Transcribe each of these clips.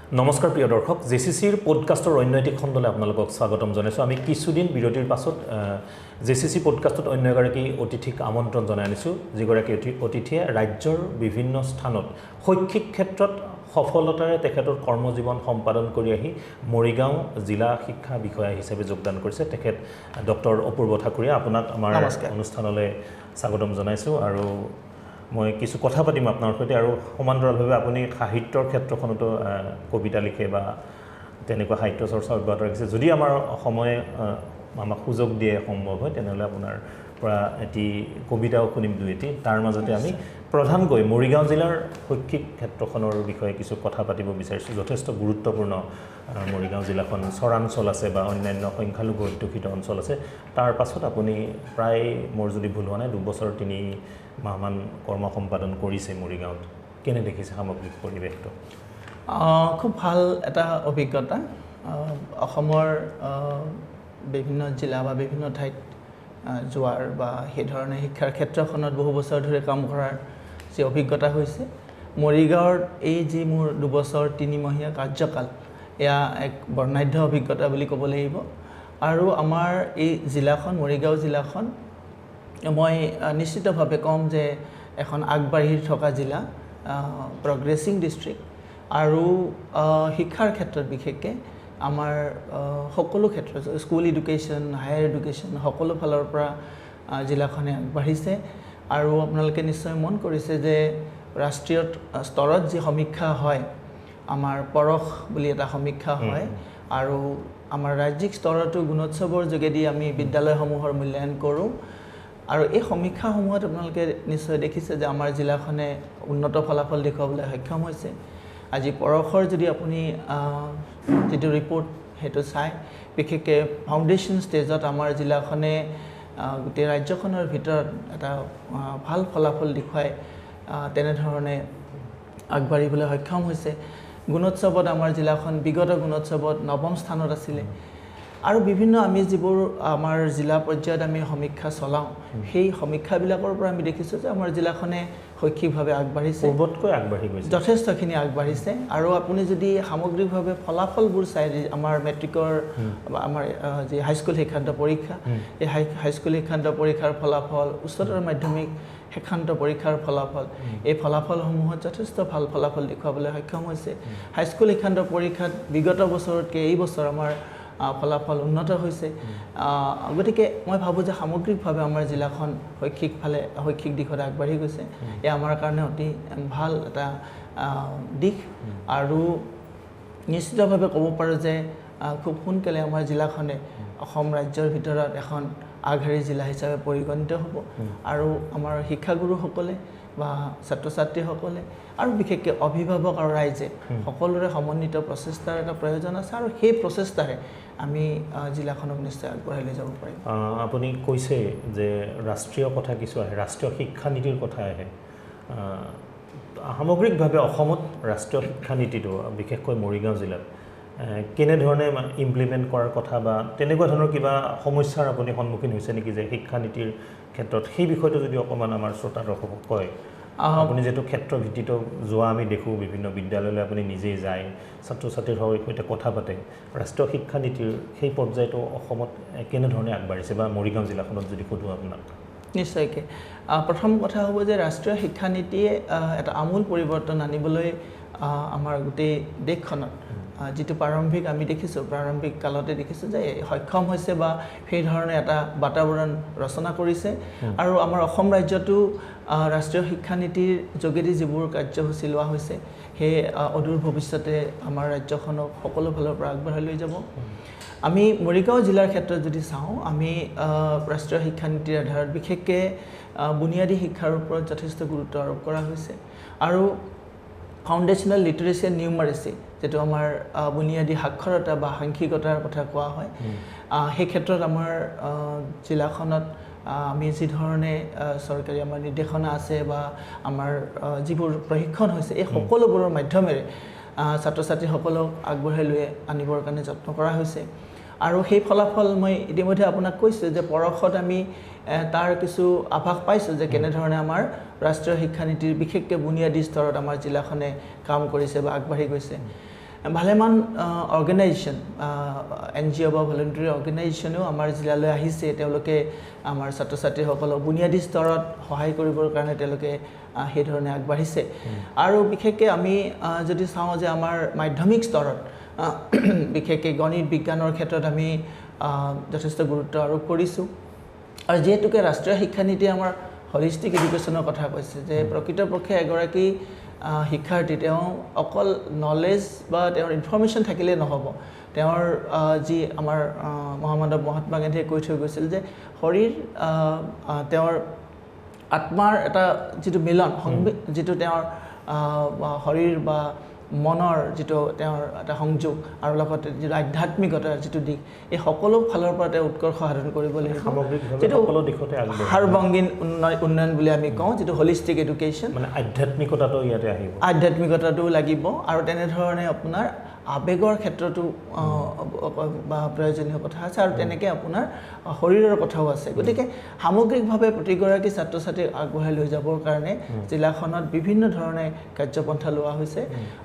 নমস্কাৰ প্ৰিয় দৰ্শক জেচিচিৰ পডকাষ্টৰ অন্য এটি খণ্ডলৈ আপোনালোকক স্বাগতম জনাইছোঁ আমি কিছুদিন বিৰতিৰ পাছত জেচিচি পডকাষ্টত অন্য এগৰাকী অতিথিক আমন্ত্ৰণ জনাই আনিছোঁ যিগৰাকী অতিথিয়ে ৰাজ্যৰ বিভিন্ন স্থানত শৈক্ষিক ক্ষেত্ৰত সফলতাৰে তেখেতৰ কৰ্মজীৱন সম্পাদন কৰি আহি মৰিগাঁও জিলা শিক্ষা বিষয়া হিচাপে যোগদান কৰিছে তেখেত ডক্টৰ অপূৰ্ব ঠাকুৰীয়া আপোনাক আমাৰ অনুষ্ঠানলৈ স্বাগতম জনাইছোঁ আৰু মই কিছু কথা পাতিম আপোনাৰ সৈতে আৰু সমান্তৰালভাৱে আপুনি সাহিত্যৰ ক্ষেত্ৰখনতো কবিতা লিখে বা তেনেকুৱা সাহিত্য চৰ্চা অব্যাহত ৰাখিছে যদি আমাৰ সময় আমাক সুযোগ দিয়ে সম্ভৱ হয় তেনেহ'লে আপোনাৰ পৰা এটি কবিতাও শুনিম দুই এটি তাৰ মাজতে আমি প্ৰধানকৈ মৰিগাঁও জিলাৰ শৈক্ষিক ক্ষেত্ৰখনৰ বিষয়ে কিছু কথা পাতিব বিচাৰিছোঁ যথেষ্ট গুৰুত্বপূৰ্ণ মৰিগাঁও জিলাখন চৰাঞ্চল আছে বা অন্যান্য সংখ্যালঘু অধ্যুষিত অঞ্চল আছে তাৰ পাছত আপুনি প্ৰায় মোৰ যদি ভুল হোৱা নাই 2 বছৰ 3 মাহমান কৰ্ম সম্পাদন কৰিছে মৰিগাঁৱত কেনে দেখিছে সামগ্ৰিক পৰিৱেশটো খুব ভাল এটা অভিজ্ঞতা অসমৰ বিভিন্ন জিলা বা বিভিন্ন ঠাইত যোৱাৰ বা সেই ধৰণে শিক্ষাৰ ক্ষেত্ৰখনত বহু বছৰ ধৰি কাম কৰাৰ যে অভিজ্ঞতা হৈছে মৰিগাঁৱৰ এই যি মোৰ 2 বছৰ 3 মাহীয়া কাৰ্যকাল এয়া এক বৰ্ণাঢ্য অভিজ্ঞতা বুলি ক'ব লাগিব আৰু আমাৰ এই জিলাখন মৰিগাঁও জিলাখন মই নিশ্চিতভাৱে কম যে এখন আগবাঢ়ি থকা জিলা প্ৰগ্ৰেছিং ডিষ্ট্ৰিক্ট আৰু শিক্ষাৰ ক্ষেত্ৰত বিশেষকৈ আমাৰ সকলো ক্ষেত্ৰত স্কুল এডুকেশ্যন হায়াৰ এডুকেশ্যন সকলো ফালৰ পৰা জিলাখনে আগবাঢ়িছে আৰু আপোনালোকে নিশ্চয় মন কৰিছে যে ৰাষ্ট্ৰীয় স্তৰত যি সমীক্ষা হয় আমাৰ পৰখ বুলি এটা সমীক্ষা হয় আৰু আমাৰ ৰাজ্যিক স্তৰতো গুণোৎসৱৰ যোগেদি আমি বিদ্যালয়সমূহৰ মূল্যায়ন কৰোঁ আৰু এই সমীক্ষাসমূহত আপোনালোকে নিশ্চয় দেখিছে যে আমাৰ জিলাখনে উন্নত ফলাফল দেখুৱাবলৈ সক্ষম হৈছে আজি পৰখৰ যদি আপুনি যিটো ৰিপৰ্ট সেইটো চাই বিশেষকৈ ফাউণ্ডেশ্যন ষ্টেজত আমাৰ জিলাখনে গোটেই ৰাজ্যখনৰ ভিতৰত এটা ভাল ফলাফল দেখুৱাই তেনেধৰণে আগবাঢ়িবলৈ সক্ষম হৈছে গুণোৎসৱত আমাৰ জিলাখন বিগত গুণোৎসৱত 9ম স্থানত আছিলে আৰু বিভিন্ন আমি যিবোৰ আমাৰ জিলা পৰ্যায়ত আমি সমীক্ষা চলাওঁ সেই সমীক্ষাবিলাকৰ পৰা আমি দেখিছোঁ যে আমাৰ জিলাখনে শৈক্ষিকভাৱে আগবাঢ়িছে পূৰ্বতকৈ আগবাঢ়ি গৈছে যথেষ্টখিনি আগবাঢ়িছে আৰু আপুনি যদি সামগ্ৰিকভাৱে ফলাফলবোৰ চাই আমাৰ মেট্ৰিকৰ আমাৰ যি হাইস্কুল শিক্ষান্ত পৰীক্ষা এই হাইস্কুল শিক্ষান্ত পৰীক্ষাৰ ফলাফল উচ্চতৰ মাধ্যমিক শিক্ষান্ত পৰীক্ষাৰ ফলাফল এই ফলাফলসমূহত যথেষ্ট ভাল ফলাফল দেখুৱাবলৈ সক্ষম হৈছে হাইস্কুল শিক্ষান্ত পৰীক্ষাত বিগত বছৰতকৈ এই বছৰ আমাৰ ফলাফল উন্নত হৈছে গতিকে মই ভাবোঁ যে সামগ্ৰিকভাৱে আমাৰ জিলাখন শৈক্ষিক দিশত আগবাঢ়ি গৈছে এয়া আমাৰ কাৰণে অতি ভাল এটা দিশ আৰু নিশ্চিতভাৱে ক'ব পাৰোঁ যে খুব সোনকালে আমাৰ জিলাখনে অসম ৰাজ্যৰ ভিতৰত এখন আগশাৰীৰ জিলা হিচাপে পৰিগণিত হ'ব আৰু আমাৰ শিক্ষাগুৰুসকলে বা ছাত্ৰ ছাত্ৰীসকলে আৰু বিশেষকৈ অভিভাৱক আৰু ৰাইজে সকলোৰে সমন্বিত প্ৰচেষ্টাৰ এটা প্ৰয়োজন আছে আৰু সেই প্ৰচেষ্টাৰে আমি জিলাখনক নিশ্চয় আগবঢ়াই লৈ যাব পাৰিম আপুনি কৈছে যে ৰাষ্ট্ৰীয় কথা কিছু আহে ৰাষ্ট্ৰীয় শিক্ষানীতিৰ কথা আহে সামগ্ৰিকভাৱে অসমত ৰাষ্ট্ৰীয় শিক্ষানীতিটো বিশেষকৈ মৰিগাঁও জিলাত কেনেধৰণে ইমপ্লিমেণ্ট কৰাৰ কথা বা তেনেকুৱা ধৰণৰ কিবা সমস্যাৰ আপুনি সন্মুখীন হৈছে নেকি যে শিক্ষানীতিৰ ক্ষেত্ৰত সেই বিষয়টো যদি অকণমান আমাৰ শ্ৰোতা দৰ্শকক কয় আপুনি যিহেতু ক্ষেত্ৰভিত্তিত যোৱা আমি দেখোঁ বিভিন্ন বিদ্যালয়লৈ আপুনি নিজেই যায় ছাত্ৰ ছাত্ৰীৰ সৈতে কথা পাতে ৰাষ্ট্ৰীয় শিক্ষানীতিৰ সেই পৰ্যায়টো অসমত কেনেধৰণে আগবাঢ়িছে বা মৰিগাঁও জিলাখনত যদি সোধোঁ আপোনাক নিশ্চয়কৈ প্ৰথম কথা হ'ব যে ৰাষ্ট্ৰীয় শিক্ষানীতিয়ে এটা আমূল পৰিৱৰ্তন আনিবলৈ আমাৰ গোটেই দেশখনত যিটো প্ৰাৰম্ভিক আমি দেখিছোঁ প্ৰাৰম্ভিক কালতে দেখিছোঁ যে সক্ষম হৈছে বা সেই ধৰণে এটা বাতাবৰণ ৰচনা কৰিছে আৰু আমাৰ অসম ৰাজ্যতো ৰাষ্ট্ৰীয় শিক্ষানীতিৰ যোগেদি যিবোৰ কাৰ্যসূচী লোৱা হৈছে সেই অদূৰ ভৱিষ্যতে আমাৰ ৰাজ্যখনক সকলো ফালৰ পৰা আগবঢ়াই লৈ যাব আমি মৰিগাঁও জিলাৰ ক্ষেত্ৰত যদি চাওঁ আমি ৰাষ্ট্ৰীয় শিক্ষানীতিৰ আধাৰত বিশেষকৈ বুনিয়াদী শিক্ষাৰ ওপৰত যথেষ্ট গুৰুত্ব আৰোপ কৰা হৈছে আৰু ফাউণ্ডেশ্যনেল লিটাৰেচি এণ্ড নিউমাৰেচি যিটো আমাৰ বুনিয়াদী সাক্ষৰতা বা সাংখ্যিকতাৰ কথা কোৱা হয় সেই ক্ষেত্ৰত আমাৰ জিলাখনত আমি যি ধৰণে চৰকাৰী আমাৰ নিৰ্দেশনা আছে বা আমাৰ যিবোৰ প্ৰশিক্ষণ হৈছে এই সকলোবোৰৰ মাধ্যমেৰে ছাত্ৰ ছাত্ৰীসকলক আগবঢ়াই লৈ আনিবৰ কাৰণে যত্ন কৰা হৈছে আৰু সেই ফলাফল মই ইতিমধ্যে আপোনাক কৈছোঁ যে পৰখত আমি তাৰ কিছু আভাস পাইছোঁ যে কেনেধৰণে আমাৰ ৰাষ্ট্ৰীয় শিক্ষানীতিৰ বিশেষকৈ বুনিয়াদী স্তৰত আমাৰ জিলাখনে কাম কৰিছে বা আগবাঢ়ি গৈছে ভালেমান অৰ্গেনাইজেশ্যন NGO বা ভলেণ্টাৰী অৰ্গেনাইজেশ্যনেও আমাৰ জিলালৈ আহিছে তেওঁলোকে আমাৰ ছাত্ৰ ছাত্ৰীসকলক বুনিয়াদী স্তৰত সহায় কৰিবৰ কাৰণে তেওঁলোকে সেই ধৰণে আগবাঢ়িছে আৰু বিশেষকৈ আমি যদি চাওঁ যে আমাৰ মাধ্যমিক স্তৰত বিশেষকৈ গণিত বিজ্ঞানৰ ক্ষেত্ৰত আমি যথেষ্ট গুৰুত্ব আৰোপ কৰিছোঁ আৰু যিহেতুকে ৰাষ্ট্ৰীয় শিক্ষানীতিয়ে আমাৰ হলিষ্টিক এডুকেশ্যনৰ কথা কৈছে যে প্ৰকৃতপক্ষে এগৰাকী শিক্ষাৰ্থী তেওঁ অকল নলেজ বা তেওঁৰ ইনফৰ্মেশ্যন থাকিলেই নহ'ব তেওঁৰ যি আমাৰ মহাত্মা গান্ধীয়ে কৈ থৈ গৈছিল যে শৰীৰ তেওঁৰ আত্মাৰ এটা যিটো মিলন যিটো তেওঁৰ শৰীৰ বা মনৰ যিটো তেওঁৰ এটা সংযোগ আৰু লগতে যিটো আধ্যাত্মিকতাৰ যিটো দিশ এই সকলো ফালৰ পৰা তেওঁ উৎকৰ্ষ সাধন কৰিব লাগিব যিটো সাৰ্বংগীন উন্নয়ন বুলি আমি কওঁ যিটো হলিষ্টিক এডুকেশ্যন মানে আধ্যাত্মিকতাটো ইয়াতে আহিব আধ্যাত্মিকতাটো লাগিব আৰু তেনেধৰণে আপোনাৰ আবেগৰ ক্ষেত্ৰতো বা প্ৰয়োজনীয় কথা আছে আৰু তেনেকৈ আপোনাৰ শৰীৰৰ কথাও আছে গতিকে সামগ্ৰিকভাৱে প্ৰতিগৰাকী ছাত্ৰ ছাত্ৰীক আগবঢ়াই লৈ যাবৰ কাৰণে জিলাখনত বিভিন্ন ধৰণে কাৰ্যপন্থা লোৱা হৈছে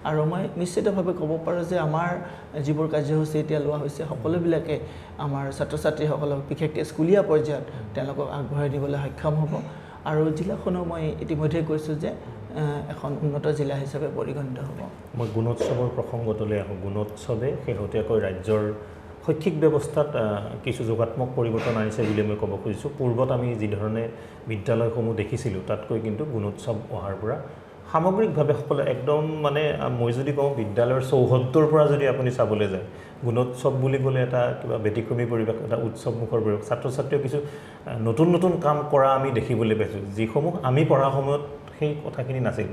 আৰু মই নিশ্চিতভাৱে ক'ব পাৰোঁ যে আমাৰ যিবোৰ কাৰ্যসূচী এতিয়া লোৱা হৈছে সকলোবিলাকে আমাৰ ছাত্ৰ ছাত্ৰীসকলক বিশেষকৈ স্কুলীয়া পৰ্যায়ত তেওঁলোকক আগবঢ়াই দিবলৈ সক্ষম হ'ব আৰু জিলাখনো মই ইতিমধ্যে কৈছোঁ যে এখন উন্নত জিলা হিচাপে পৰিগণিত হ'ব মই গুণোৎসৱৰ প্ৰসংগতলৈ আহোঁ গুণোৎসৱে শেহতীয়াকৈ ৰাজ্যৰ শৈক্ষিক ব্যৱস্থাত কিছু যোগাত্মক পৰিৱৰ্তন আনিছে বুলি মই ক'ব খুজিছোঁ পূৰ্বত আমি যি ধৰণে বিদ্যালয়সমূহ দেখিছিলোঁ তাতকৈ কিন্তু গুণোৎসৱ অহাৰ পৰা সামগ্ৰিকভাৱে সকলো একদম মানে মই যদি কওঁ বিদ্যালয়ৰ চৌহদটোৰ পৰা যদি আপুনি চাবলৈ যায় গুণোৎসৱ বুলি ক'লে এটা কিবা ব্যতিক্ৰমী পৰিৱেশ এটা উৎসৱমুখৰ পৰিৱেশ ছাত্ৰ ছাত্ৰীয়ে কিছু নতুন নতুন কাম কৰা আমি দেখিবলৈ পাইছোঁ যিসমূহ আমি পঢ়া সময়ত সেই কথাখিনি নাছিল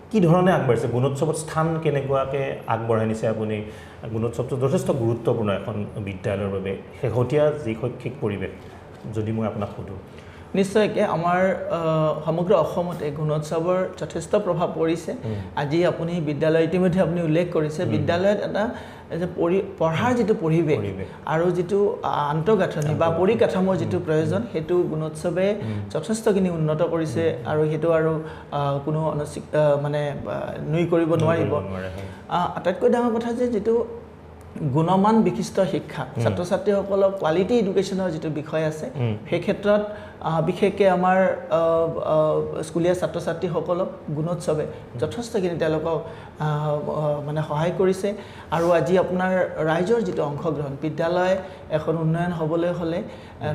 কি ধৰণে আগবাঢ়িছে গুণোৎসৱত স্থান কেনেকুৱাকৈ আগবঢ়াই নিছে আপুনি গুণোৎসৱটো যথেষ্ট গুৰুত্বপূৰ্ণ এখন বিদ্যালয়ৰ বাবে শেহতীয়া যি শৈক্ষিক পৰিৱেশ যদি মই আপোনাক সোধোঁ নিশ্চয়কৈ আমাৰ সমগ্ৰ অসমতে গুণোৎসৱৰ যথেষ্ট প্ৰভাৱ পৰিছে আজি আপুনি বিদ্যালয় ইতিমধ্যে আপুনি উল্লেখ কৰিছে বিদ্যালয়ত এটা যে পঢ়াৰ যিটো পৰিৱেশ আৰু যিটো আন্তঃগাঁথনি বা পৰিকাঠামোৰ যিটো প্ৰয়োজন সেইটো গুণোৎসৱে যথেষ্টখিনি উন্নত কৰিছে আৰু সেইটো আৰু কোনো মানে নুই কৰিব নোৱাৰিব আটাইতকৈ ডাঙৰ কথা যে যিটো গুণমান বিশিষ্ট শিক্ষা ছাত্ৰ ছাত্ৰীসকলক কোৱালিটি এডুকেশ্যনৰ যিটো বিষয় আছে সেই ক্ষেত্ৰত বিশেষকৈ আমাৰ স্কুলীয়া ছাত্ৰ ছাত্ৰীসকলক গুণোৎসৱে যথেষ্টখিনি তেওঁলোকক মানে সহায় কৰিছে আৰু আজি আপোনাৰ ৰাইজৰ যিটো অংশগ্ৰহণ বিদ্যালয় এখন উন্নয়ন হ'বলৈ হ'লে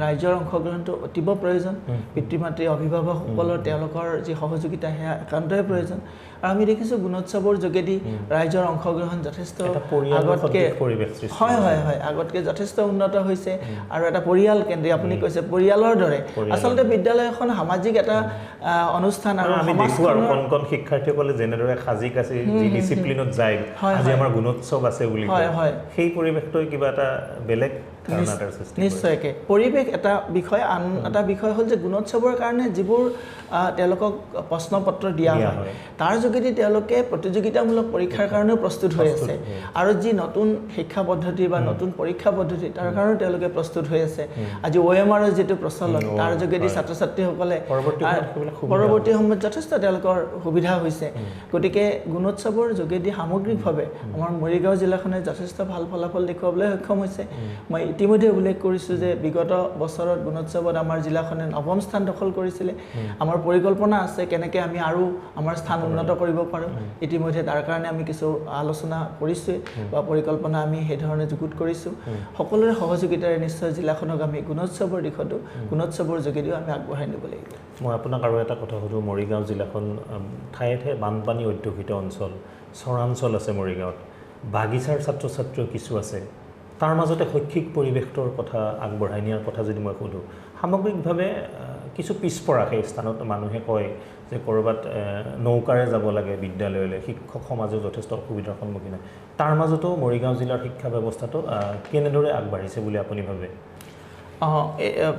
ৰাইজৰ অংশগ্ৰহণটো অতীৱ প্ৰয়োজন পিতৃ মাতৃ অভিভাৱকসকলৰ তেওঁলোকৰ যি সহযোগিতা সেয়া একান্তই প্ৰয়োজন আৰু আমি দেখিছোঁ গুণোৎসৱৰ যোগেদি ৰাইজৰ অংশগ্ৰহণ যথেষ্ট আগতকৈ হয় হয় হয় আগতকৈ যথেষ্ট উন্নত হৈছে আৰু এটা পৰিয়াল কেন্দ্ৰিক আপুনি কৈছে পৰিয়ালৰ দৰে আচলতে বিদ্যালয় এখন সামাজিক এটা অনুষ্ঠান আৰু আমি দেখোঁ আৰু কণ শিক্ষাৰ্থীসকলে যেনেদৰে সাজি কাচি যি ডিচিপ্লিনত যায় আজি আমাৰ গুণোৎসৱ আছে বুলি সেই পৰিৱেশটোৱে কিবা এটা বেলেগ নিশ্চয়কৈ পৰিৱেশ এটা বিষয় আন এটা বিষয় হ'ল যে গুণোৎসৱৰ কাৰণে যিবোৰ তেওঁলোকক প্ৰশ্ন পত্ৰ দিয়া হয় তাৰ যোগেদি তেওঁলোকে প্ৰতিযোগিতামূলক পৰীক্ষাৰ কাৰণেও প্ৰস্তুত হৈ আছে আৰু যি নতুন শিক্ষা পদ্ধতি বা নতুন পৰীক্ষা পদ্ধতি তাৰ কাৰণেও তেওঁলোকে প্ৰস্তুত হৈ আছে আজি OMR ৰ যিটো প্ৰচলন তাৰ যোগেদি ছাত্ৰ ছাত্ৰীসকলে পৰৱৰ্তী সময়ত যথেষ্ট তেওঁলোকৰ সুবিধা হৈছে গতিকে গুণোৎসৱৰ যোগেদি সামগ্ৰিকভাৱে আমাৰ মৰিগাঁও জিলাখনে যথেষ্ট ভাল ফলাফল দেখুৱাবলৈ সক্ষম হৈছে মই ইতিমধ্যে উল্লেখ কৰিছোঁ যে বিগত বছৰত গুণোৎসৱত আমাৰ জিলাখনে নৱম স্থান দখল কৰিছিলে আমাৰ পৰিকল্পনা আছে কেনেকৈ আমি আৰু আমাৰ স্থান উন্নত কৰিব পাৰোঁ ইতিমধ্যে তাৰ কাৰণে আমি কিছু আলোচনা কৰিছোঁৱে বা পৰিকল্পনা আমি সেইধৰণে যুগুত কৰিছোঁ সকলোৰে সহযোগিতাৰে নিশ্চয় জিলাখনক আমি গুণোৎসৱৰ দিশতো গুণোৎসৱৰ যোগেদিও আমি আগবঢ়াই নিব লাগিব মই আপোনাক আৰু এটা কথা সুধোঁ মৰিগাঁও জিলাখন ঠায়ে ঠায়ে বানপানী অধ্যুষিত অঞ্চল চৰাঞ্চল আছে মৰিগাঁৱত বাগিচাৰ ছাত্ৰ ছাত্ৰীও কিছু আছে তাৰ মাজতে শৈক্ষিক পৰিৱেশটোৰ কথা আগবঢ়াই নিয়াৰ কথা যদি মই সোধোঁ সামগ্ৰিকভাৱে কিছু পিছপৰা সেই স্থানত মানুহে কয় যে ক'ৰবাত নৌকাৰে যাব লাগে বিদ্যালয়লৈ শিক্ষক সমাজেও যথেষ্ট অসুবিধাৰ সন্মুখীন হয় তাৰ মাজতো মৰিগাঁও জিলাৰ শিক্ষা ব্যৱস্থাটো কেনেদৰে আগবাঢ়িছে বুলি আপুনি ভাবে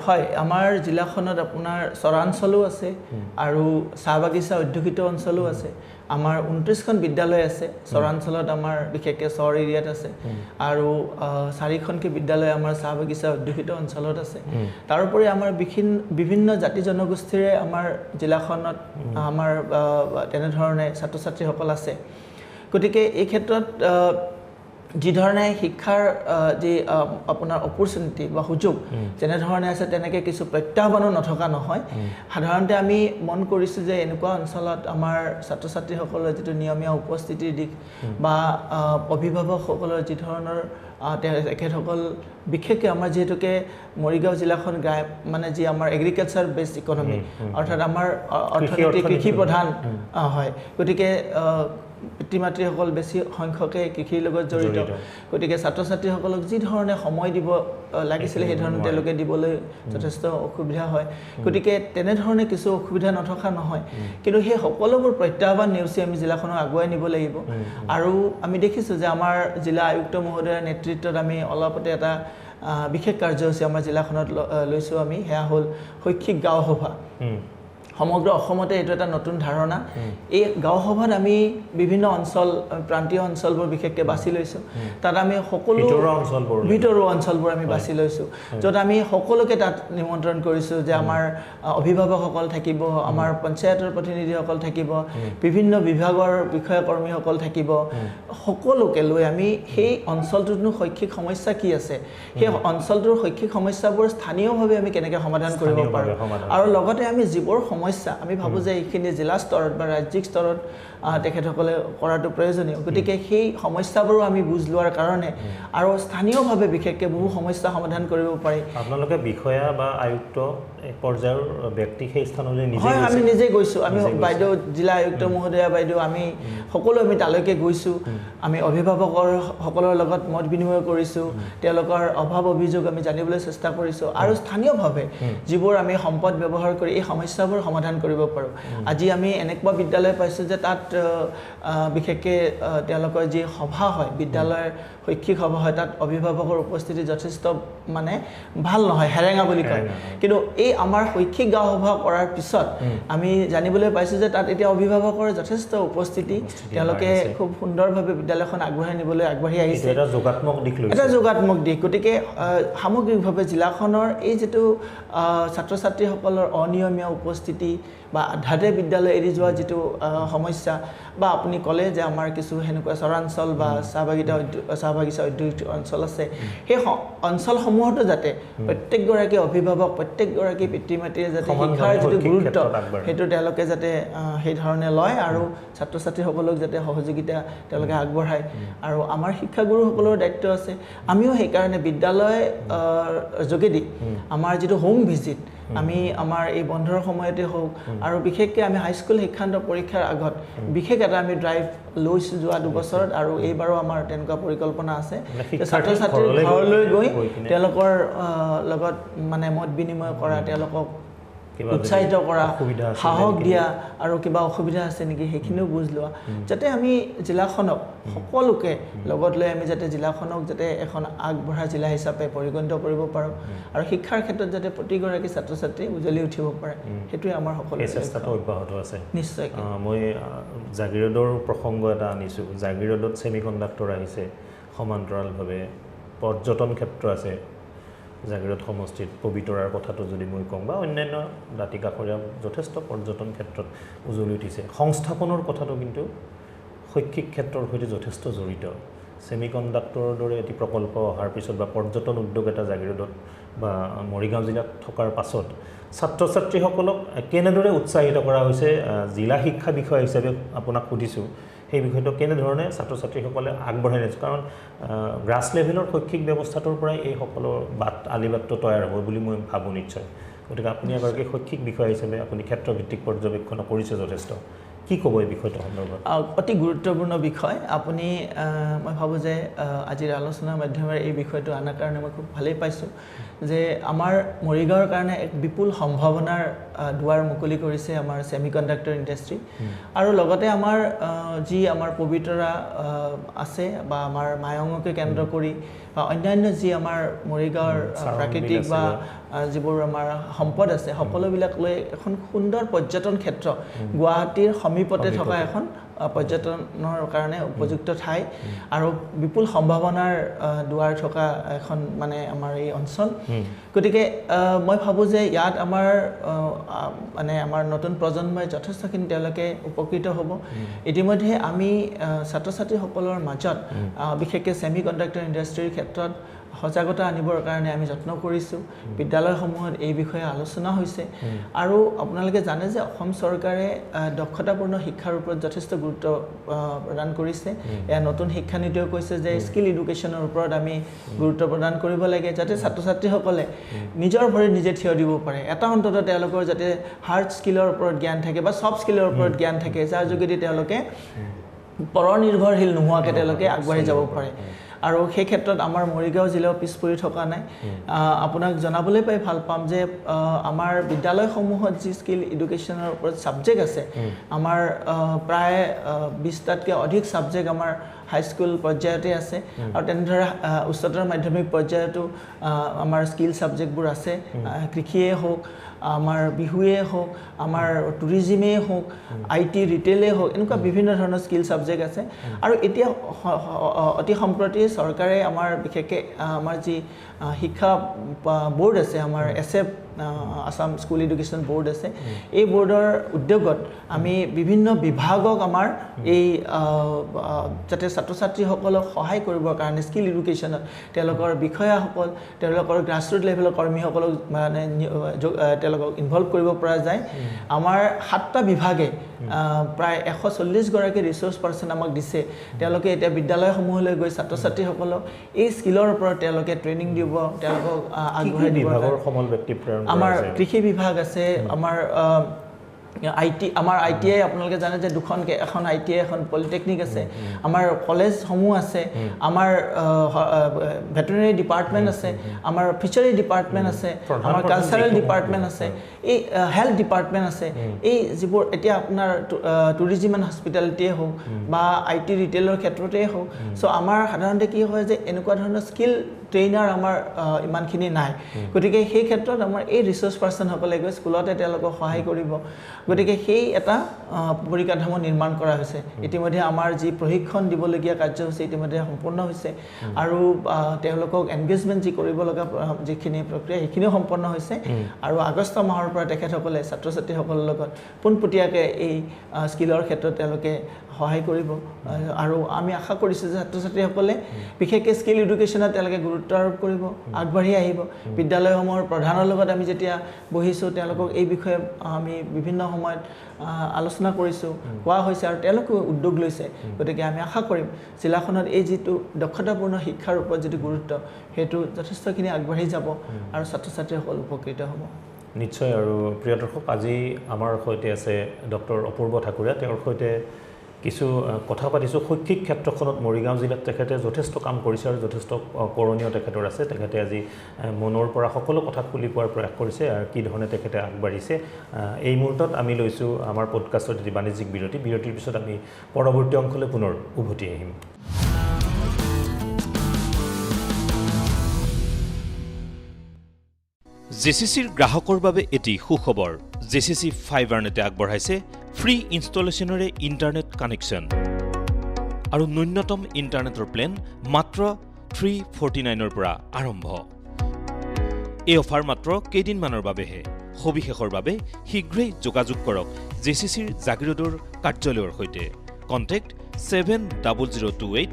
হয় আমাৰ জিলাখনত আপোনাৰ চৰাঞ্চলো আছে আৰু চাহ বাগিচা অধ্যুষিত অঞ্চলো আছে আমাৰ 29খন বিদ্যালয় আছে চৰাঞ্চলত আমাৰ বিশেষকৈ চহৰ এৰিয়াত আছে আৰু 4খনকৈ বিদ্যালয় আমাৰ চাহ বাগিচা অধ্যুষিত অঞ্চলত আছে তাৰোপৰি আমাৰ বিভিন্ন জাতি জনগোষ্ঠীৰে আমাৰ জিলাখনত আমাৰ তেনেধৰণে ছাত্ৰ ছাত্ৰীসকল আছে গতিকে এই ক্ষেত্ৰত যি ধৰণে শিক্ষাৰ যি আপোনাৰ অপৰচুনিটি বা সুযোগ যেনেধৰণে আছে তেনেকৈ কিছু প্ৰত্যাহ্বানো নথকা নহয় সাধাৰণতে আমি মন কৰিছোঁ যে এনেকুৱা অঞ্চলত আমাৰ ছাত্ৰ ছাত্ৰীসকলৰ যিটো নিয়মীয়া উপস্থিতিৰ দিশ বা অভিভাৱকসকলৰ যি ধৰণৰ তেখেতসকল বিশেষকৈ আমাৰ যিহেতুকে মৰিগাঁও জিলাখন মানে যি আমাৰ এগ্ৰিকালচাৰ বেছড ইকনমি অৰ্থাৎ আমাৰ অৰ্থনীতি কৃষি প্ৰধান হয় গতিকে পিতৃ মাতৃসকল বেছি সংখ্যকে কৃষিৰ লগত জড়িত গতিকে ছাত্ৰ ছাত্ৰীসকলক যি ধৰণে সময় দিব লাগিছিলে সেই ধৰণে তেওঁলোকে দিবলৈ যথেষ্ট অসুবিধা হয় গতিকে তেনেধৰণে কিছু অসুবিধা নথকা নহয় কিন্তু সেই সকলোবোৰ প্ৰত্যাহ্বান নেওচি আমি জিলাখনক আগুৱাই নিব লাগিব আৰু আমি দেখিছোঁ যে আমাৰ জিলা আয়ুক্ত মহোদয়ৰ নেতৃত্বত আমি অলপতে এটা বিশেষ কাৰ্যসূচী আমাৰ জিলাখনত লৈছোঁ আমি সেয়া হ'ল শৈক্ষিক গাঁও সভা সমগ্ৰ অসমতে এইটো এটা নতুন ধাৰণা এই গাঁও সভাত আমি বিভিন্ন অঞ্চল প্ৰান্তীয় অঞ্চলবোৰ বিশেষকৈ বাছি লৈছোঁ তাত আমি সকলো ভিতৰুৱা অঞ্চলবোৰ আমি বাছি লৈছোঁ য'ত আমি সকলোকে তাত নিমন্ত্ৰণ কৰিছোঁ যে আমাৰ অভিভাৱকসকল থাকিব আমাৰ পঞ্চায়তৰ প্ৰতিনিধিসকল থাকিব বিভিন্ন বিভাগৰ বিষয়াকৰ্মীসকল থাকিব সকলোকে লৈ আমি সেই অঞ্চলটোতনো শৈক্ষিক সমস্যা কি আছে সেই অঞ্চলটোৰ শৈক্ষিক সমস্যাবোৰ স্থানীয়ভাৱে আমি কেনেকৈ সমাধান কৰিব পাৰোঁ আৰু লগতে আমি যিবোৰ সমস্যা আমি ভাবোঁ যে এইখিনি জিলা স্তৰত বা ৰাজ্যিক স্তৰত তেখেতসকলে কৰাটো প্ৰয়োজনীয় গতিকে সেই সমস্যাবোৰো আমি বুজ লোৱাৰ কাৰণে আৰু স্থানীয়ভাৱে বিশেষকৈ বহু সমস্যা সমাধান কৰিব পাৰি আপোনালোকে বিষয়া বা আয়ুক্ত পৰ্যায়ৰ ব্যক্তি সেই স্থানলৈ হয় আমি নিজে গৈছোঁ আমি বাইদেউ জিলা আয়ুক্ত মহোদয়া বাইদেউ আমি সকলো আমি তালৈকে গৈছোঁ আমি অভিভাৱকসকলৰ লগত মত বিনিময় কৰিছোঁ তেওঁলোকৰ অভাৱ অভিযোগ আমি জানিবলৈ চেষ্টা কৰিছোঁ আৰু স্থানীয়ভাৱে যিবোৰ আমি সম্পদ ব্যৱহাৰ কৰি এই সমস্যাবোৰ সমাধান কৰিব পাৰোঁ আজি আমি এনেকুৱা বিদ্যালয় পাইছোঁ যে তাত বিশেষকৈ তেওঁলোকৰ যি সভা হয় বিদ্যালয়ৰ শৈক্ষিক সভা হয় তাত অভিভাৱকৰ উপস্থিতি যথেষ্ট মানে ভাল নহয় হেৰেঙা বুলি কয় কিন্তু এই আমাৰ শৈক্ষিক গাঁও সভা কৰাৰ পিছত আমি জানিবলৈ পাইছোঁ যে তাত এতিয়া অভিভাৱকৰ যথেষ্ট উপস্থিতি তেওঁলোকে খুব সুন্দৰভাৱে বিদ্যালয়খন আগবঢ়াই নিবলৈ আগবাঢ়ি আহিছে এটা যোগাত্মক দিশ গতিকে সামগ্ৰিকভাৱে জিলাখনৰ এই যিটো ছাত্ৰ ছাত্ৰীসকলৰ অনিয়মীয়া উপস্থিতি বা আধাতে বিদ্যালয় এৰি যোৱা যিটো সমস্যা বা আপুনি ক'লে যে আমাৰ কিছু সেনেকুৱা চৰাঞ্চল বা চাহ বাগিচা ঔদ্যোগিক অঞ্চল আছে সেই অঞ্চলসমূহতো যাতে প্ৰত্যেকগৰাকী অভিভাৱক প্ৰত্যেকগৰাকী পিতৃ মাতৃয়ে যাতে শিক্ষাৰ যিটো গুৰুত্ব সেইটো তেওঁলোকে যাতে সেই ধৰণে লয় আৰু ছাত্ৰ ছাত্ৰীসকলক যাতে সহযোগিতা তেওঁলোকে আগবঢ়ায় আৰু আমাৰ শিক্ষাগুৰুসকলৰ দায়িত্ব আছে আমিও সেইকাৰণে বিদ্যালয় যোগেদি আমাৰ যিটো হোম ভিজিট আমি আমাৰ এই বন্ধৰ সময়তে হওক আৰু বিশেষকৈ আমি হাইস্কুল শিক্ষান্ত পৰীক্ষাৰ আগত বিশেষ এটা আমি ড্ৰাইভ লৈছোঁ যোৱা 2 বছৰত আৰু এইবাৰো আমাৰ তেনেকুৱা পৰিকল্পনা আছে ছাত্ৰ ছাত্ৰীৰ ঘৰলৈ গৈ তেওঁলোকৰ লগত মানে মত বিনিময় কৰা তেওঁলোকক উৎসাহিত কৰা সাহস দিয়া আৰু কিবা অসুবিধা আছে নেকি সেইখিনিও বুজ লোৱা যাতে আমি জিলাখনক সকলোকে লগত লৈ আমি যাতে জিলাখনক যাতে এখন আগবঢ়া জিলা হিচাপে পৰিগণিত কৰিব পাৰোঁ আৰু শিক্ষাৰ ক্ষেত্ৰত যাতে প্ৰতিগৰাকী ছাত্ৰ ছাত্ৰী উজ্বলি উঠিব পাৰে সেইটোৱে আমাৰ সকলো চেষ্টাটো অব্যাহত আছে নিশ্চয় মই জাগিৰোডৰ প্ৰসংগ এটা আনিছোঁ জাগিৰোডত ছেমিকণ্ডাক্টৰ আহিছে সমান্তৰালভাৱে পৰ্যটন ক্ষেত্ৰ আছে জাগিৰোড সমষ্টিত পবিতৰাৰ কথাটো যদি মই কওঁ বা অন্যান্য দাঁতিকাষৰীয়া যথেষ্ট পৰ্যটন ক্ষেত্ৰত উজ্বলি উঠিছে সংস্থাপনৰ কথাটো কিন্তু শৈক্ষিক ক্ষেত্ৰৰ সৈতে যথেষ্ট জড়িত ছেমিকণ্ডাক্টৰৰ দৰে এটি প্ৰকল্প অহাৰ পিছত বা পৰ্যটন উদ্যোগ এটা জাগিৰোডত বা মৰিগাঁও জিলাত থকাৰ পাছত ছাত্ৰ ছাত্ৰীসকলক কেনেদৰে উৎসাহিত কৰা হৈছে জিলা শিক্ষা বিষয় হিচাপে আপোনাক সুধিছোঁ সেই বিষয়টো কেনেধৰণে ছাত্ৰ ছাত্ৰীসকলে আগবঢ়াই নিছে কাৰণ গ্ৰাছ লেভেলৰ শৈক্ষিক ব্যৱস্থাটোৰ পৰাই এই সকলো আলিবাটটো তৈয়াৰ হ'ব বুলি মই ভাবোঁ নিশ্চয় গতিকে আপুনি এগৰাকী শৈক্ষিক বিষয় হিচাপে আপুনি ক্ষেত্ৰভিত্তিক পৰ্যবেক্ষণ কৰিছে যথেষ্ট কি ক'ব এই বিষয়টো সন্দৰ্ভত অতি গুৰুত্বপূৰ্ণ বিষয় আপুনি মই ভাবোঁ যে আজিৰ আলোচনাৰ মাধ্যমেৰে এই বিষয়টো অনাৰ কাৰণে মই খুব ভালেই পাইছোঁ যে আমাৰ মৰিগাঁৱৰ কাৰণে এক বিপুল সম্ভাৱনাৰ দুৱাৰ মুকলি কৰিছে আমাৰ ছেমিকণ্ডাক্টৰ ইণ্ডাষ্ট্ৰী আৰু লগতে আমাৰ যি আমাৰ পবিতৰা আছে বা আমাৰ মায়ঙকে কেন্দ্ৰ কৰি বা অন্যান্য যি আমাৰ মৰিগাঁৱৰ প্ৰাকৃতিক বা যিবোৰ আমাৰ সম্পদ আছে সকলোবিলাক লৈ এখন সুন্দৰ পৰ্যটন ক্ষেত্ৰ গুৱাহাটীৰ সমীপতে থকা এখন পৰ্যটনৰ কাৰণে উপযুক্ত ঠাই আৰু বিপুল সম্ভাৱনাৰ দুৱাৰ থকা এখন মানে আমাৰ এই অঞ্চল গতিকে মই ভাবোঁ যে ইয়াত আমাৰ মানে আমাৰ নতুন প্ৰজন্মই যথেষ্টখিনি তেওঁলোকে উপকৃত হ'ব ইতিমধ্যে আমি ছাত্ৰ ছাত্ৰীসকলৰ মাজত বিশেষকৈ ছেমি কণ্ডাক্টৰ ইণ্ডাষ্ট্ৰীৰ ক্ষেত্ৰত সজাগতা আনিবৰ কাৰণে আমি যত্ন কৰিছোঁ বিদ্যালয়সমূহত এই বিষয়ে আলোচনা হৈছে আৰু আপোনালোকে জানে যে অসম চৰকাৰে দক্ষতাপূৰ্ণ শিক্ষাৰ ওপৰত যথেষ্ট গুৰুত্ব প্ৰদান কৰিছে এয়া নতুন শিক্ষানীতিও কৈছে যে স্কিল এডুকেশ্যনৰ ওপৰত আমি গুৰুত্ব প্ৰদান কৰিব লাগে যাতে ছাত্ৰ ছাত্ৰীসকলে নিজৰ ভৰিত নিজে থিয় দিব পাৰে এটা অন্ততঃ তেওঁলোকৰ যাতে হাৰ্ড স্কিলৰ ওপৰত জ্ঞান থাকে বা ছফ্ট স্কিলৰ ওপৰত জ্ঞান থাকে যাৰ যোগেদি তেওঁলোকে পৰনিৰ্ভৰশীল নোহোৱাকৈ তেওঁলোকে আগবাঢ়ি যাব পাৰে আৰু সেই ক্ষেত্ৰত আমাৰ মৰিগাঁও জিলাও পিছ পৰি থকা নাই আপোনাক জনাবলৈ পাই ভাল পাম যে আমাৰ বিদ্যালয়সমূহত যি স্কিল এডুকেশ্যনৰ ওপৰত ছাবজেক্ট আছে আমাৰ প্ৰায় 20টাতকৈ অধিক ছাবজেক্ট আমাৰ হাইস্কুল পৰ্যায়তে আছে আৰু তেনেদৰে উচ্চতৰ মাধ্যমিক পৰ্যায়তো আমাৰ স্কিল ছাবজেক্টবোৰ আছে কৃষিয়ে হওক আমাৰ বিহুৱে হওক আমাৰ টুৰিজিমেই হওক IT ৰিটেইলে হওক এনেকুৱা বিভিন্ন ধৰণৰ স্কিল ছাবজেক্ট আছে আৰু এতিয়া অতি সম্প্ৰতি চৰকাৰে আমাৰ বিশেষকৈ আমাৰ যি শিক্ষা বোৰ্ড আছে আমাৰ SF Assam school education board আছে এই বোৰ্ডৰ উদ্যোগত আমি বিভিন্ন বিভাগক আমাৰ এই যাতে ছাত্ৰ ছাত্ৰীসকলক সহায় কৰিবৰ কাৰণে স্কিল এডুকেশ্যনত তেওঁলোকৰ বিষয়াসকল তেওঁলোকৰ গ্ৰাছৰুট লেভেলৰ কৰ্মীসকলক মানে তেওঁলোকক ইনভলভ কৰিব পৰা যায় আমাৰ 7টা বিভাগে প্ৰায় 140 গৰাকী ৰিসোৰ্স পাৰ্সন আমাক দিছে তেওঁলোকে এতিয়া বিদ্যালয়সমূহলৈ গৈ ছাত্ৰ ছাত্ৰীসকলক এই স্কিলৰ ওপৰত তেওঁলোকে ট্ৰেইনিং দিব তেওঁলোকক আগবঢ়াই দিব বিভাগৰ সমল ব্যক্তি প্ৰেৰণ আমাৰ কৃষি বিভাগ আছে আমাৰ আমাৰ ITI আপোনালোকে জানে যে দুখনকে এখন ITI এখন পলিটেকনিক আছে আমাৰ কলেজসমূহ আছে আমাৰ ভেটেৰিনাৰী ডিপাৰ্টমেণ্ট আছে আমাৰ ফিচাৰী ডিপাৰ্টমেণ্ট আছে আমাৰ কালচাৰেল ডিপাৰ্টমেণ্ট আছে এই হেল্থ ডিপাৰ্টমেণ্ট আছে এই যিবোৰ এতিয়া আপোনাৰ টুৰিজিম এণ্ড হস্পিটেলিটিয়ে হওক বা IT ৰিটেইলৰ ক্ষেত্ৰতে হওক চ' আমাৰ সাধাৰণতে কি হয় যে এনেকুৱা ধৰণৰ স্কিল ট্ৰেইনাৰ আমাৰ ইমানখিনি নাই গতিকে সেই ক্ষেত্ৰত আমাৰ এই ৰিসোৰ্স পাৰ্সনসকলে গৈ স্কুলতে তেওঁলোকক সহায় কৰিব গতিকে সেই এটা পৰিকাঠামো নিৰ্মাণ কৰা হৈছে ইতিমধ্যে আমাৰ যি প্ৰশিক্ষণ দিবলগীয়া কাৰ্যসূচী ইতিমধ্যে সম্পূৰ্ণ হৈছে আৰু তেওঁলোকক এনগেজমেণ্ট যি কৰিব লগা যিখিনি প্ৰক্ৰিয়া সেইখিনিও সম্পন্ন হৈছে আৰু আগষ্ট মাহৰ পৰা তেখেতসকলে ছাত্ৰ ছাত্ৰীসকলৰ লগত পোনপটীয়াকৈ এই স্কিলৰ ক্ষেত্ৰত তেওঁলোকে সহায় কৰিব আৰু আমি আশা কৰিছোঁ যে ছাত্ৰ ছাত্ৰীসকলে বিশেষকৈ স্কিল এডুকেশ্যনত তেওঁলোকে গুৰুত্ব আৰোপ কৰিব আগবাঢ়ি আহিব বিদ্যালয়সমূহৰ প্ৰধানৰ লগত আমি যেতিয়া বহিছোঁ তেওঁলোকক এই বিষয়ে আমি বিভিন্ন সময়ত আলোচনা কৰিছোঁ কোৱা হৈছে আৰু তেওঁলোকে উদ্যোগ লৈছে গতিকে আমি আশা কৰিম জিলাখনত এই যিটো দক্ষতাপূৰ্ণ শিক্ষাৰ ওপৰত যিটো গুৰুত্ব সেইটো যথেষ্টখিনি আগবাঢ়ি যাব আৰু ছাত্ৰ ছাত্ৰীসকল উপকৃত হ'ব নিশ্চয় আৰু প্ৰিয় দৰ্শক আজি আমাৰ সৈতে আছে ডক্টৰ অপূৰ্ব ঠাকুৰীয়া তেওঁৰ সৈতে কিছু কথা পাতিছোঁ শৈক্ষিক ক্ষেত্ৰখনত মৰিগাঁও জিলাত তেখেতে যথেষ্ট কাম কৰিছে আৰু যথেষ্ট কৰণীয় তেখেতৰ আছে তেখেতে আজি মনৰ পৰা সকলো কথা খুলি কোৱাৰ প্ৰয়াস কৰিছে আৰু কি ধৰণে তেখেতে আগবাঢ়িছে এই মুহূৰ্তত আমি লৈছোঁ আমাৰ পডকাষ্টৰ এটি বাণিজ্যিক বিৰতিৰ পিছত আমি পৰৱৰ্তী অংশলৈ পুনৰ উভতি আহিম জেচিচিৰ গ্ৰাহকৰ বাবে এটি সুখবৰ জেচিচি ফাইবাৰনেটে আগবঢ়াইছে ফ্ৰী ইনষ্টলেশ্যনৰে ইণ্টাৰনেট কানেকশ্যন আৰু ন্যূনতম ইণ্টাৰনেটৰ প্লেন মাত্ৰ 349ৰ পৰা আৰম্ভ এই অফাৰ মাত্ৰ কেইদিনমানৰ বাবেহে সবিশেষৰ বাবে শীঘ্ৰেই যোগাযোগ কৰক জেচিচিৰ জাগিৰোডৰ কাৰ্যালয়ৰ সৈতে কণ্টেক্ট 7028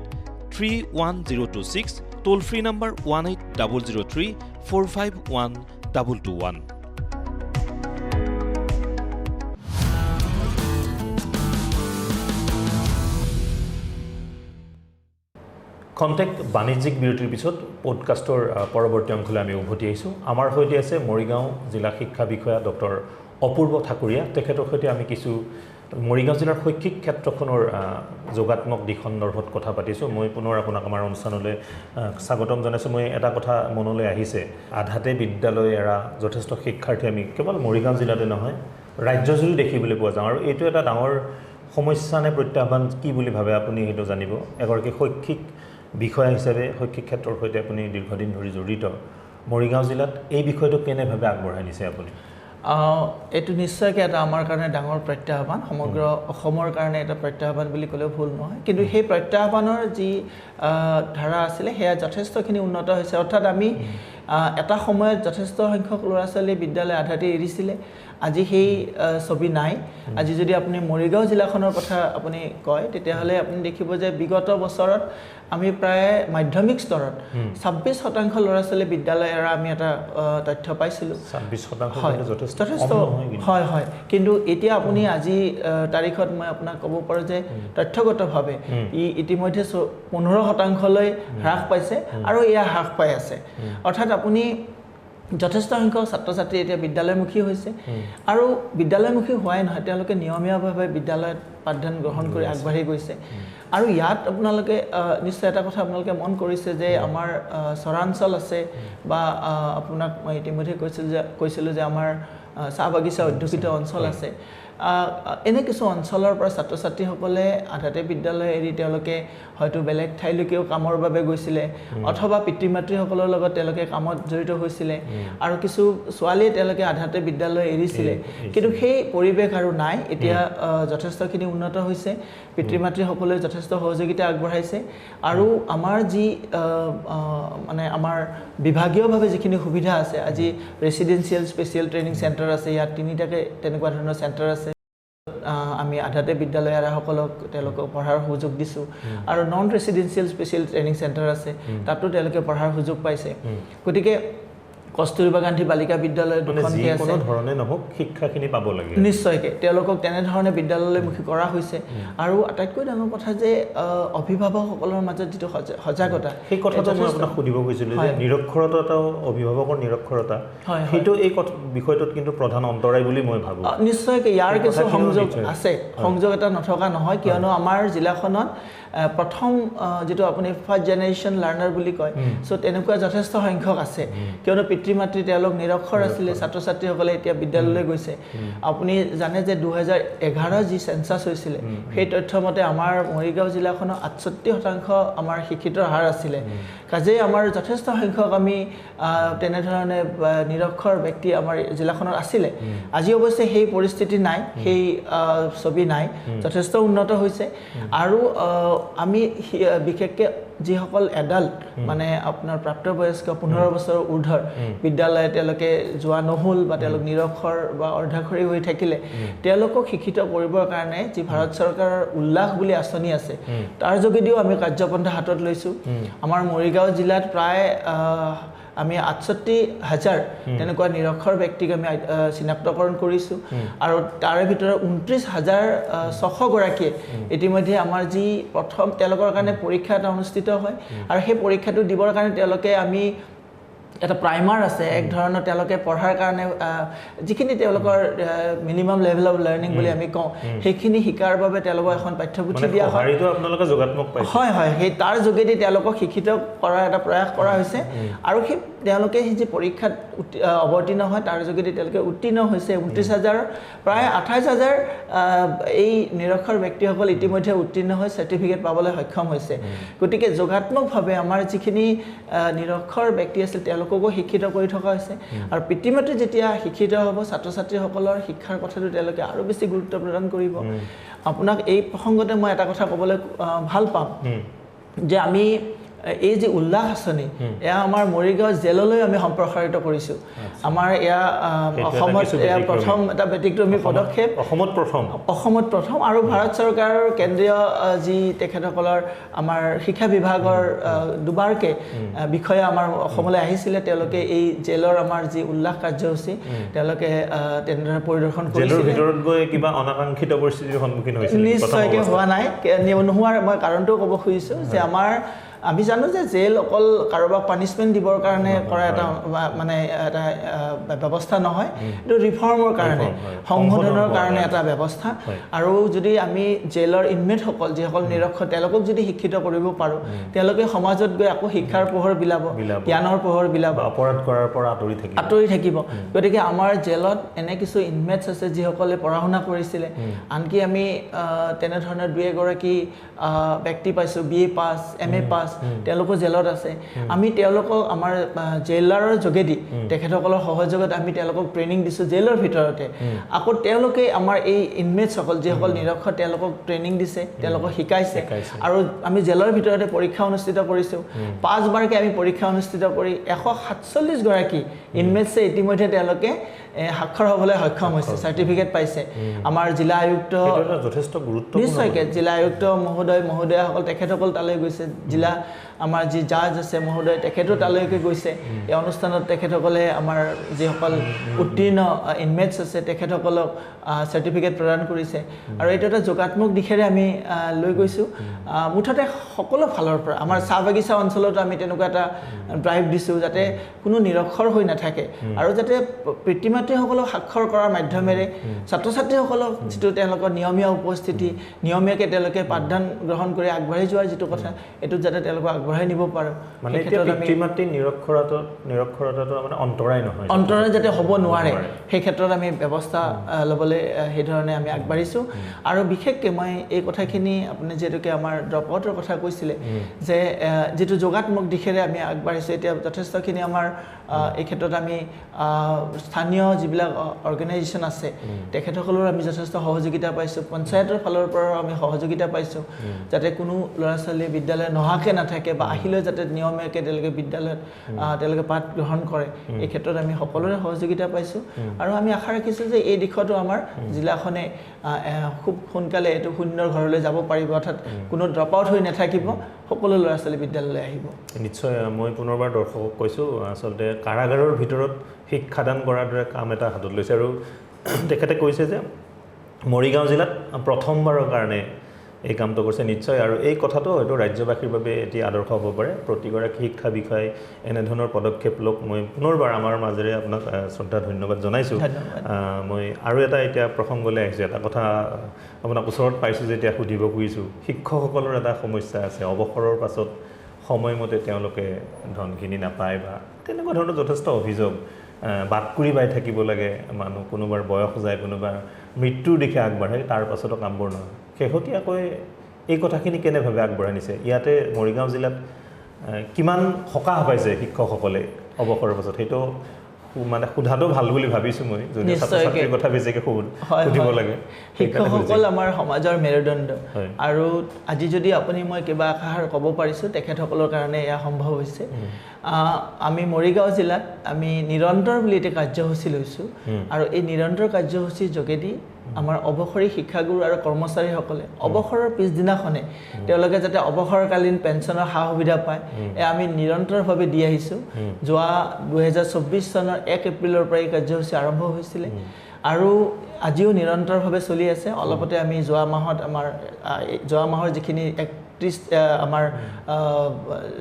31026 টোল ফ্ৰী নম্বৰ 1800 451 কণ্টেক্ট বাণিজ্যিক বিৰতিৰ পিছত পডকাষ্টৰ পৰৱৰ্তী অংশলৈ আমি উভতি আহিছোঁ আমাৰ সৈতে আছে মৰিগাঁও জিলা শিক্ষা বিষয়া ডক্টৰ অপূৰ্ব ঠাকুৰীয়া তেখেতৰ সৈতে আমি কিছু মৰিগাঁও জিলাৰ শৈক্ষিক ক্ষেত্ৰখনৰ যোগাত্মক দিশ সন্দৰ্ভত কথা পাতিছোঁ মই পুনৰ আপোনাক আমাৰ অনুষ্ঠানলৈ স্বাগতম জনাইছোঁ মই এটা কথা মনলৈ আহিছে আধাতে বিদ্যালয় এৰা যথেষ্ট শিক্ষাৰ্থী আমি কেৱল মৰিগাঁও জিলাতে নহয় ৰাজ্যজুৰি দেখিবলৈ পোৱা যাওঁ আৰু এইটো এটা ডাঙৰ সমস্যা নে প্ৰত্যাহ্বান কি বুলি ভাবে আপুনি সেইটো জানিব এগৰাকী শৈক্ষিক বিষয়া হিচাপে শৈক্ষিক ক্ষেত্ৰৰ সৈতে আপুনি দীৰ্ঘদিন ধৰি জড়িত মৰিগাঁও জিলাত এই বিষয়টো কেনেভাৱে আগবঢ়াই নিছে আপুনি এইটো নিশ্চয়কৈ এটা আমাৰ কাৰণে ডাঙৰ প্ৰত্যাহ্বান সমগ্ৰ অসমৰ কাৰণে এটা প্ৰত্যাহ্বান বুলি ক'লেও ভুল নহয় কিন্তু সেই প্ৰত্যাহ্বানৰ যি ধাৰা আছিলে সেয়া যথেষ্টখিনি উন্নত হৈছে অৰ্থাৎ আমি এটা সময়ত যথেষ্ট সংখ্যক ল'ৰা ছোৱালী বিদ্যালয় আধাতে এৰিছিলে আজি সেই ছবি নাই আজি যদি আপুনি মৰিগাঁও জিলাখনৰ কথা আপুনি কয় তেতিয়াহ'লে আপুনি দেখিব যে বিগত বছৰত আমি প্ৰায় মাধ্যমিক স্তৰত 26% ল'ৰা ছোৱালী বিদ্যালয় এৰা আমি এটা তথ্য পাইছিলোঁ 26% যথেষ্ট হয় হয় কিন্তু এতিয়া আপুনি আজি তাৰিখত মই আপোনাক ক'ব পাৰোঁ যে তথ্যগতভাৱে ই ইতিমধ্যে 15%লৈ হ্ৰাস পাইছে আৰু এয়া হ্ৰাস পাই আছে অৰ্থাৎ আপুনি যথেষ্ট সংখ্যক ছাত্ৰ ছাত্ৰী এতিয়া বিদ্যালয়মুখী হৈছে আৰু বিদ্যালয়মুখী হোৱাই নহয় তেওঁলোকে নিয়মীয়াভাৱে বিদ্যালয়ত পাঠদান গ্ৰহণ কৰি আগবাঢ়ি গৈছে আৰু ইয়াত আপোনালোকে নিশ্চয় এটা কথা আপোনালোকে মন কৰিছে যে আমাৰ চৰাঞ্চল আছে বা আপোনাক মই ইতিমধ্যে কৈছিলোঁ যে আমাৰ চাহ বাগিচা অধ্যুষিত অঞ্চল আছে এনে কিছু অঞ্চলৰ পৰা ছাত্ৰ ছাত্ৰীসকলে আধাতে বিদ্যালয় এৰি তেওঁলোকে হয়তো বেলেগ ঠাইলৈকেও কামৰ বাবে গৈছিলে অথবা পিতৃ মাতৃসকলৰ লগত তেওঁলোকে কামত জড়িত হৈছিলে আৰু কিছু ছোৱালীয়ে তেওঁলোকে আধাতে বিদ্যালয় এৰিছিলে কিন্তু সেই পৰিৱেশ আৰু নাই এতিয়া যথেষ্টখিনি উন্নত হৈছে পিতৃ মাতৃসকলে যথেষ্ট সহযোগিতা আগবঢ়াইছে আৰু আমাৰ যি মানে আমাৰ বিভাগীয়ভাৱে যিখিনি সুবিধা আছে আজি ৰেচিডেন্সিয়েল স্পেচিয়েল ট্ৰেইনিং চেণ্টাৰ আছে ইয়াত 3টাকৈ তেনেকুৱা ধৰণৰ চেণ্টাৰ আছে আমি আধাতে বিদ্যালয় এৰাসকলক তেওঁলোকক পঢ়াৰ সুযোগ দিছোঁ আৰু non residential special training centre আছে তাতো তেওঁলোকে পঢ়াৰ সুযোগ পাইছে গতিকে কস্তুৰবা গান্ধী বালিকা বিদ্যালয় দুখনকৈ আছে কোনো ধৰণে নহওক শিক্ষাখিনি পাব লাগে নিশ্চয়কৈ তেওঁলোকক তেনেধৰণে বিদ্যালয়মুখী কৰা হৈছে আৰু আটাইতকৈ ডাঙৰ কথা যে অভিভাৱকসকলৰ মাজত যিটো সজাগতা সেই কথাটো মই আপোনাক সুধিব খুজিছিলোঁ যে নিৰক্ষৰতা এটা অভিভাৱকৰ নিৰক্ষৰতা সেইটো এই বিষয়টোত কিন্তু প্ৰধান অন্তৰায় বুলি মই ভাবোঁ নিশ্চয়কৈ ইয়াৰ কিছু সংযোগ আছে সংযোগ এটা নথকা নহয় কিয়নো আমাৰ জিলাখনত প্ৰথম যেটো আপুনি ফাৰ্ষ্ট জেনেৰেশ্যন লাৰ্নাৰ বুলি কয় সো তেনেকুৱা যথেষ্ট সংখ্যক আছে কিয়নো পিতৃ মাতৃ তেওঁলোক নিৰক্ষৰ আছিলে ছাত্ৰ ছাত্ৰীসকলে এতিয়া বিদ্যালয়লৈ গৈছে আপুনি জানে যে 2011 যি সেন্সাস হৈছিলে সেই তথ্যমতে আমাৰ মৰিগাঁও জিলাখনৰ 68% আমাৰ শিক্ষিতৰ হাৰ আছিলে কাজে আমাৰ যথেষ্ট সংখ্যক আমি তেনেধৰণে নিৰক্ষৰ ব্যক্তি আমাৰ জিলাখনত আছিলে আজি অৱশ্যে সেই পৰিস্থিতি নাই সেই ছবি নাই যথেষ্ট উন্নত হৈছে আৰু আমি বিশেষকৈ যিসকল এডাল্ট মানে আপোনাৰ প্ৰাপ্তবয়স্ক 15 বছৰৰ ঊৰ্ধৰ বিদ্যালয় তেওঁলোকে যোৱা নহল বা তেওঁলোক নিৰক্ষৰ বা অৰ্ধাক্ষৰী হৈ থাকিলে তেওঁলোকক শিক্ষিত কৰিবৰ কাৰণে যি ভাৰত চৰকাৰৰ উল্লাস বুলি আঁচনি আছে তাৰ যোগেদিও আমি কাৰ্যপন্থা হাতত লৈছোঁ আমাৰ মৰিগাঁও জিলাত প্ৰায় আমি ৬৮,০০০ তেনেকুৱা নিৰক্ষৰ ব্যক্তিক আমি চিনাক্তকৰণ কৰিছোঁ আৰু তাৰে ভিতৰত ২৯,৬০০ গৰাকীয়ে ইতিমধ্যে আমাৰ যি প্ৰথম তেওঁলোকৰ কাৰণে পৰীক্ষা এটা অনুষ্ঠিত হয় আৰু সেই পৰীক্ষাটো দিবৰ কাৰণে তেওঁলোকে আমি এটা প্ৰাইমাৰ আছে এক ধৰণৰ তেওঁলোকে পঢ়াৰ কাৰণে যিখিনি তেওঁলোকৰ মিনিমাম লেভেল অফ লাৰ্নিং বুলি আমি কওঁ সেইখিনি শিকাৰ বাবে তেওঁলোকক এখন পাঠ্যপুথি দিয়া হয় এইটো আপোনালোকে যোগাত্মক পাইছে হয় হয় সেই তাৰ যোগেদি তেওঁলোকক শিক্ষিত কৰাৰ এটা প্ৰয়াস কৰা হৈছে আৰু সেই তেওঁলোকে যি পৰীক্ষাত অৱতীৰ্ণ হয় তাৰ যোগেদি তেওঁলোকে উত্তীৰ্ণ হৈছে ২৯,০০০ প্ৰায় ২৮,০০০ এই নিৰক্ষৰ ব্যক্তিসকল ইতিমধ্যে উত্তীৰ্ণ হৈ চাৰ্টিফিকেট পাবলৈ সক্ষম হৈছে গতিকে যোগাত্মকভাৱে আমাৰ যিখিনি নিৰক্ষৰ ব্যক্তি আছিল তেওঁলোককো শিক্ষিত কৰি থকা হৈছে আৰু পিতৃ মাতৃ যেতিয়া শিক্ষিত হ'ব ছাত্ৰ ছাত্ৰীসকলৰ শিক্ষাৰ কথাটো তেওঁলোকে আৰু বেছি গুৰুত্ব প্ৰদান কৰিব আপোনাক এই প্ৰসংগতে মই এটা কথা ক'বলৈ ভাল পাম যে আমি এই যে উল্লাস আঁচনি এয়া আমাৰ মৰিগাঁও জেললৈ আমি সম্প্ৰসাৰিত কৰিছোঁ আমাৰ এয়া অসমত এয়া প্ৰথম এটা ব্যতিক্ৰমী পদক্ষেপ অসমত প্ৰথম আৰু ভাৰত চৰকাৰৰ কেন্দ্ৰীয় যি তেখেতসকলৰ আমাৰ শিক্ষা বিভাগৰ দুবাৰকৈ বিষয়া আমাৰ অসমলৈ আহিছিলে তেওঁলোকে এই জেলৰ আমাৰ যি উল্লাস কাৰ্যসূচী তেওঁলোকে তেনেদৰে পৰিদৰ্শন কৰিছিলে জেলৰ ভিতৰত গৈ কিবা অনাকাংক্ষিত পৰিস্থিতিৰ সন্মুখীন হৈছিল নিশ্চয়কৈ হোৱা নাই নোহোৱাৰ মই কাৰণটোও ক'ব খুজিছোঁ যে আমাৰ আমি জানো যে জেল অকল কাৰোবাক পানিশমেণ্ট দিবৰ কাৰণে কৰা এটা মানে এটা ব্যৱস্থা নহয় এইটো ৰিফৰ্মৰ কাৰণে সংশোধনৰ কাৰণে এটা ব্যৱস্থা আৰু যদি আমি জেলৰ ইনমেটসকল যিসকল নিৰক্ষৰ তেওঁলোকক যদি শিক্ষিত কৰিব পাৰোঁ তেওঁলোকে সমাজত গৈ আকৌ শিক্ষাৰ পোহৰ বিলাব জ্ঞানৰ পোহৰ বিলাব অপৰাধ কৰাৰ পৰা আঁতৰি থাকিব গতিকে আমাৰ জেলত এনে কিছু ইনমেটছ আছে যিসকলে পঢ়া শুনা কৰিছিলে আনকি আমি তেনেধৰণৰ ২ এগৰাকী ব্যক্তি পাইছোঁ BA পাছ MA পাছ তেওঁলোকো জেলত আছে আমি তেওঁলোকক আমাৰ জেলাৰৰ যোগেদি তেখেতসকলৰ সহযোগত আমি তেওঁলোকক ট্ৰেইনিং দিছোঁ জেলৰ ভিতৰতে আকৌ তেওঁলোকে আমাৰ এই ইনমেটছসকল যিসকল নিৰক্ষৰ তেওঁলোকক ট্ৰেইনিং দিছে তেওঁলোকক শিকাইছে আৰু আমি জেলৰ ভিতৰতে পৰীক্ষা অনুষ্ঠিত কৰিছোঁ 5 বাৰকৈ আমি পৰীক্ষা অনুষ্ঠিত কৰি 147 গৰাকী ইনমেটছে ইতিমধ্যে তেওঁলোকে সাক্ষৰ হ'বলৈ সক্ষম হৈছে চাৰ্টিফিকেট পাইছে আমাৰ জিলা আয়ুক্ত যথেষ্ট গুৰুত্বপূৰ্ণ নিশ্চয়কৈ জিলা আয়ুক্ত মহোদয়াসকল তেখেতসকল তালৈ গৈছে জিলা আমাৰ যি জাজ আছে মহোদয় তেখেতো তালৈকে গৈছে এই অনুষ্ঠানত তেখেতসকলে আমাৰ যিসকল উত্তীৰ্ণ ইনমেটছ আছে তেখেতসকলক চাৰ্টিফিকেট প্ৰদান কৰিছে আৰু এইটো এটা যোগাত্মক দিশেৰে আমি লৈ গৈছোঁ মুঠতে সকলো ফালৰ পৰা আমাৰ চাহ বাগিচা অঞ্চলতো আমি তেনেকুৱা এটা ড্ৰাইভ দিছোঁ যাতে কোনো নিৰক্ষৰ হৈ নাথাকে আৰু যাতে পিতৃ মাতৃসকলক সাক্ষৰ কৰাৰ মাধ্যমেৰে ছাত্ৰ ছাত্ৰীসকলক যিটো তেওঁলোকৰ নিয়মীয়া উপস্থিতি নিয়মীয়াকৈ তেওঁলোকে পাঠদান গ্ৰহণ কৰি আগবাঢ়ি যোৱাৰ যিটো কথা এইটোত যাতে তেওঁলোকক আগবঢ়াই নিব পাৰোঁ মানে এতিয়া পিতৃ মাতৃ নিৰক্ষৰতাটো মানে অন্তৰায় যাতে হ'ব নোৱাৰে সেই ক্ষেত্ৰত আমি ব্যৱস্থা ল'বলৈ সেইধৰণে আমি আগবাঢ়িছোঁ আৰু বিশেষকৈ মই এই কথাখিনি আপুনি যিহেতুকে আমাৰ ড্ৰপ আউটৰ কথা কৈছিলে যে যিটো যোগাত্মক দিশেৰে আমি আগবাঢ়িছোঁ এতিয়া যথেষ্টখিনি আমাৰ এই ক্ষেত্ৰত আমি স্থানীয় যিবিলাক অৰ্গেনাইজেশ্যন আছে তেখেতসকলৰ আমি যথেষ্ট সহযোগিতা পাইছোঁ পঞ্চায়তৰ ফালৰ পৰাও আমি সহযোগিতা পাইছোঁ যাতে কোনো ল'ৰা ছোৱালী বিদ্যালয় নহাকৈ নাথাকে বা আহিলেও যাতে নিয়মীয়াকৈ তেওঁলোকে বিদ্যালয়ত তেওঁলোকে পাঠ গ্ৰহণ কৰে এই ক্ষেত্ৰত আমি সকলোৰে সহযোগিতা পাইছোঁ আৰু আমি আশা ৰাখিছোঁ যে এই দিশতো আমাৰ জিলাখনে খুব সোনকালে এইটো শূন্যৰ ঘৰলৈ যাব পাৰিব অৰ্থাৎ কোনো ড্ৰপ আউট হৈ নাথাকিব সকলো ল'ৰা ছোৱালী বিদ্যালয়লৈ আহিব নিশ্চয় মই পুনৰবাৰ দৰ্শকক কৈছোঁ আচলতে কাৰাগাৰৰ ভিতৰত শিক্ষাদান কৰাৰ দৰে কাম এটা হাতত লৈছে আৰু তেখেতে কৈছে যে মৰিগাঁও জিলাত প্ৰথমবাৰৰ কাৰণে এই কামটো কৰিছে নিশ্চয় আৰু এই কথাটো হয়তো ৰাজ্যবাসীৰ বাবে এটি আদৰ্শ হ'ব পাৰে প্ৰতিগৰাকী শিক্ষা বিষয়াই এনেধৰণৰ পদক্ষেপ লওক মই পুনৰবাৰ আমাৰ মাজেৰে আপোনাক শ্ৰদ্ধা ধন্যবাদ জনাইছোঁ মই আৰু এটা এতিয়া প্ৰসংগলৈ আহিছোঁ এটা কথা আপোনাক ওচৰত পাইছোঁ যেতিয়া সুধিব খুজিছোঁ শিক্ষকসকলৰ এটা সমস্যা আছে অৱসৰৰ পাছত সময়মতে তেওঁলোকে ধনখিনি নাপায় বা তেনেকুৱা ধৰণৰ যথেষ্ট অভিযোগ বাটকুৰি বাই থাকিব লাগে মানুহ কোনোবাৰ বয়স যায় কোনোবাৰ মৃত্যুৰ দিশে আগবাঢ়ে তাৰ পাছতো কামবোৰ নহয় শেহতীয়াকৈ এই কথাখিনি কেনেভাৱে আগবঢ়াই নিছে ইয়াতে মৰিগাঁও জিলাত কিমান সকাহ পাইছে শিক্ষকসকলে অৱসৰৰ পাছত সেইটো মানে সোধাটো ভাল বুলি ভাবিছোঁ মই যদি ছাত্ৰ ছাত্ৰীৰ কথা বেছিকৈ সুধিব লাগে শিক্ষকসকল আমাৰ সমাজৰ মেৰুদণ্ড আৰু আজি যদি আপুনি মই কিবা এষাৰ ক'ব পাৰিছোঁ তেখেতসকলৰ কাৰণে এয়া সম্ভৱ হৈছে আমি মৰিগাঁও জিলাত আমি নিৰন্তৰ বুলি এটা কাৰ্যসূচী লৈছোঁ আৰু এই নিৰন্তৰ কাৰ্যসূচীৰ যোগেদি আমাৰ অৱসৰী শিক্ষাগুৰু আৰু কৰ্মচাৰীসকলে অৱসৰৰ পিছদিনাখনে তেওঁলোকে যাতে অৱসৰকালীন পেঞ্চনৰ সা সুবিধা পায় আমি নিৰন্তৰভাৱে দি আহিছোঁ যোৱা 2024 চনৰ 1 এপ্ৰিলৰ পৰা এই কাৰ্যসূচী আৰম্ভ হৈছিলে আৰু আজিও নিৰন্তৰভাৱে চলি আছে অলপতে আমি যোৱা মাহৰ যিখিনি 30 আমাৰ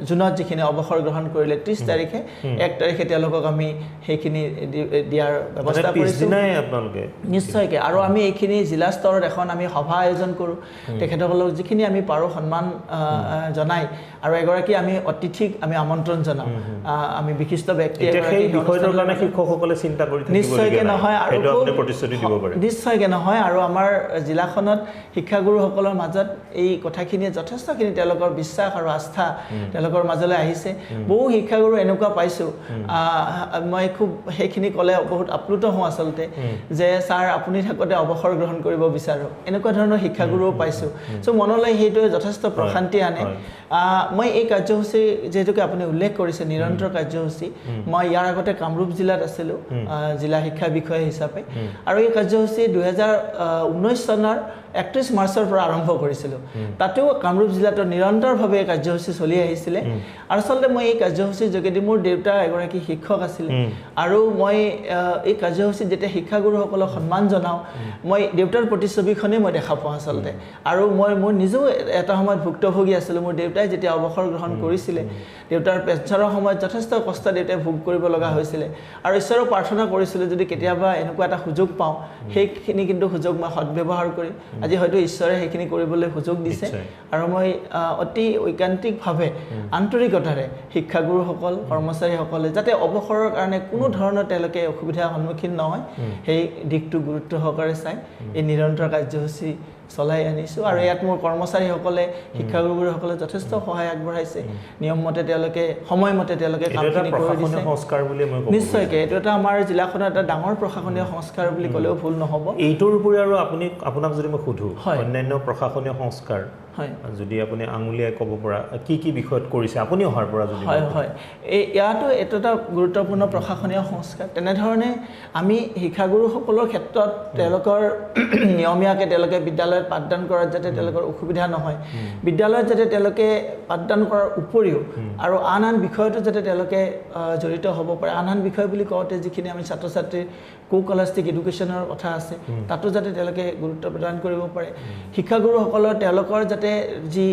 জুনত যিখিনি অৱসৰ গ্ৰহণ কৰিলে 30 তাৰিখে 1 তাৰিখে তেওঁলোকক আমি সেইখিনি দিয়াৰ ব্যৱস্থা কৰিছোঁ নিশ্চয়কৈ আৰু আমি এইখিনি জিলা স্তৰত এখন আমি সভা আয়োজন কৰোঁ তেখেতসকলক যিখিনি আমি পাৰোঁ সন্মান জনাই আৰু এগৰাকী আমি অতিথিক আমি আমন্ত্ৰণ জনাওঁ আমি বিশিষ্ট ব্যক্তি শিক্ষকসকলে চিন্তা কৰি নিশ্চয়কৈ নহয় আৰু প্ৰতিশ্ৰুতি দিব পাৰে নিশ্চয়কৈ নহয় আৰু আমাৰ জিলাখনত শিক্ষাগুৰুসকলৰ মাজত এই কথাখিনিয়ে যথেষ্টখিনি তেওঁলোকৰ বিশ্বাস আৰু আস্থা তেওঁলোকৰ মাজলৈ আহিছে বহু শিক্ষাগুৰু এনেকুৱা পাইছোঁ মই খুব সেইখিনি ক'লে বহুত আপ্লুত হওঁ আচলতে যে ছাৰ আপুনি থাকোঁতে অৱসৰ গ্ৰহণ কৰিব বিচাৰোঁ এনেকুৱা ধৰণৰ শিক্ষাগুৰুও পাইছোঁ চ' মনলৈ সেইটোৱে যথেষ্ট প্ৰশান্তি আনে মই এই কাৰ্যসূচী যিহেতুকে আপুনি উল্লেখ কৰিছে নিৰন্তৰ কাৰ্যসূচী মই ইয়াৰ আগতে কামৰূপ জিলাত আছিলোঁ জিলা শিক্ষা বিষয়া হিচাপে আৰু এই কাৰ্যসূচী 2019 চনৰ 31 মাৰ্চৰ পৰা আৰম্ভ কৰিছিলোঁ তাতেও কামৰূপ জিলাতো নিৰন্তৰভাৱে এই কাৰ্যসূচী চলি আহিছিলে আৰু আচলতে মই এই কাৰ্যসূচীৰ যোগেদি মোৰ দেউতা এগৰাকী শিক্ষক আছিলে আৰু মই এই কাৰ্যসূচীত যেতিয়া শিক্ষাগুৰুসকলক সন্মান জনাওঁ মই দেউতাৰ প্ৰতিচ্ছবিখনেই মই দেখা পাওঁ আচলতে আৰু মই নিজেও এটা সময়ত ভুক্তভোগী আছিলোঁ মোৰ দেউতাই যেতিয়া অৱসৰ গ্ৰহণ কৰিছিলে দেউতাৰ পেঞ্চনৰ সময়ত যথেষ্ট কষ্ট দেউতাই ভোগ কৰিব লগা হৈছিলে আৰু ঈশ্বৰক প্ৰাৰ্থনা কৰিছিলোঁ যদি কেতিয়াবা এনেকুৱা এটা সুযোগ পাওঁ সেইখিনি কিন্তু সুযোগ মই সদ্ব্যৱহাৰ কৰিম আজি হয়তো ঈশ্বৰে সেইখিনি কৰিবলৈ সুযোগ দিছে আৰু মই অতি ঐকান্তিকভাৱে আন্তৰিকতাৰে শিক্ষাগুৰুসকল কৰ্মচাৰীসকলে যাতে অৱসৰৰ কাৰণে কোনো ধৰণৰ তেওঁলোকে অসুবিধাৰ সন্মুখীন নহয় সেই দিশটো গুৰুত্ব সহকাৰে চাই এই নিৰন্তৰ কাৰ্যসূচী চলাই আনিছোঁ আৰু ইয়াত মোৰ কৰ্মচাৰীসকলে শিক্ষাগুৰুসকলে যথেষ্ট সহায় আগবঢ়াইছে নিয়মমতে তেওঁলোকে সময়মতে তেওঁলোকে কামখিনি কৰি দিছে সংস্কাৰ বুলি মই নিশ্চয়কৈ এইটো এটা আমাৰ জিলাখনৰ এটা ডাঙৰ প্ৰশাসনীয় সংস্কাৰ বুলি ক'লেও ভুল নহ'ব এইটোৰ উপৰি আৰু আপোনাক যদি মই সোধোঁ অন্যান্য প্ৰশাসনীয় সংস্কাৰ হয় যদি আপুনি আঙুলিয়াই ক'ব পৰা কি কি বিষয়ত কৰিছে আপুনি অহাৰ পৰা যদি হয় ইয়াতো এইটো এটা গুৰুত্বপূৰ্ণ প্ৰশাসনীয় সংস্কাৰ তেনেধৰণে আমি শিক্ষাগুৰুসকলৰ ক্ষেত্ৰত তেওঁলোকৰ নিয়মীয়াকৈ তেওঁলোকে বিদ্যালয়ত পাঠদান কৰাত যাতে তেওঁলোকৰ অসুবিধা নহয় বিদ্যালয়ত যাতে তেওঁলোকে পাঠদান কৰাৰ উপৰিও আৰু আন বিষয়তো যাতে তেওঁলোকে জড়িত হ'ব পাৰে আন বিষয় বুলি কওঁতে যিখিনি আমি ছাত্ৰ ছাত্ৰীৰ কো-কলাষ্টিক এডুকেশ্যনৰ কথা আছে তাতো যাতে তেওঁলোকে গুৰুত্ব প্ৰদান কৰিব পাৰে শিক্ষাগুৰুসকলৰ তেওঁলোকৰ যাতে যি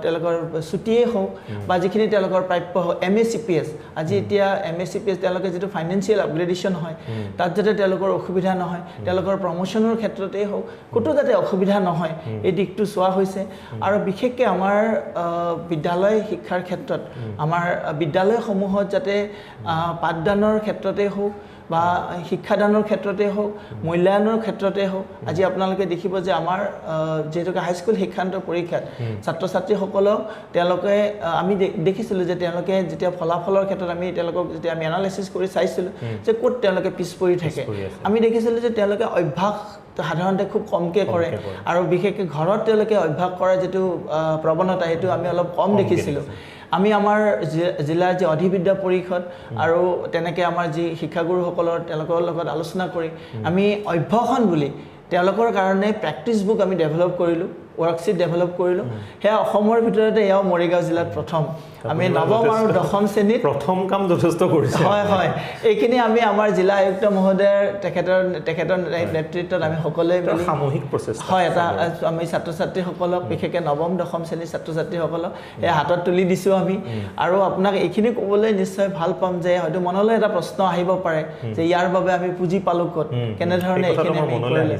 তেওঁলোকৰ ছুটিয়েই হওক বা যিখিনি তেওঁলোকৰ প্ৰাপ্য হওক MACPS আজি এতিয়া MACPS তেওঁলোকে যিটো ফাইনেন্সিয়েল আপগ্ৰেডেশ্যন হয় তাত যাতে তেওঁলোকৰ অসুবিধা নহয় তেওঁলোকৰ প্ৰমোশ্যনৰ ক্ষেত্ৰতেই হওক ক'তো যাতে অসুবিধা নহয় এই দিশটো চোৱা হৈছে আৰু বিশেষকৈ আমাৰ বিদ্যালয় শিক্ষাৰ ক্ষেত্ৰত আমাৰ বিদ্যালয়সমূহত যাতে পাঠদানৰ ক্ষেত্ৰতেই হওক বা শিক্ষাদানৰ ক্ষেত্ৰতে হওক মূল্যায়নৰ ক্ষেত্ৰতে হওক আজি আপোনালোকে দেখিব যে আমাৰ যিহেতুকে হাইস্কুল শিক্ষান্ত পৰীক্ষাত ছাত্ৰ ছাত্ৰীসকলক তেওঁলোকে আমি দেখিছিলোঁ যে তেওঁলোকে যেতিয়া ফলাফলৰ ক্ষেত্ৰত আমি তেওঁলোকক যেতিয়া আমি এনালাইচিছ কৰি চাইছিলোঁ যে ক'ত তেওঁলোকে পিছ পৰি থাকে আমি দেখিছিলোঁ যে তেওঁলোকে অভ্যাস সাধাৰণতে খুব কমকৈ কৰে আৰু বিশেষকৈ ঘৰত তেওঁলোকে অভ্যাস কৰাৰ যিটো প্ৰৱণতা সেইটো আমি অলপ কম দেখিছিলোঁ আমি আমাৰ জিলাৰ যি অধিবিদ্যা পৰিষদ আৰু তেনেকৈ আমাৰ যি শিক্ষাগুৰুসকলৰ তেওঁলোকৰ লগত আলোচনা কৰি আমি অভ্যাসন বুলি তেওঁলোকৰ কাৰণে প্ৰেক্টিছ বুক আমি ডেভেলপ কৰিলোঁ ৱৰ্কশ্বীট ডেভেলপ কৰিলোঁ সেয়া অসমৰ ভিতৰতে এয়াও মৰিগাঁও জিলাত প্ৰথম আমি নৱম আৰু দশম শ্ৰেণীত প্ৰথম কাম যথেষ্ট কৰিছে হয় এইখিনি আমি আমাৰ জিলা আয়ুক্ত মহোদয়ৰ তেখেতৰ নেতৃত্বত আমি সকলোৱে মিলি সামূহিক প্ৰচেষ্টা হয় এটা আমি ছাত্ৰ ছাত্ৰীসকলক বিশেষকৈ নৱম দশম শ্ৰেণীৰ ছাত্ৰ ছাত্ৰীসকলক এই হাতত তুলি দিছোঁ আমি আৰু আপোনাক এইখিনি ক'বলৈ নিশ্চয় ভাল পাম যে হয়তো মনলৈ এটা প্ৰশ্ন আহিব পাৰে যে ইয়াৰ বাবে আমি পুঁজি পালোঁ ক'ত কেনেধৰণে এইখিনি আমি কৰিলে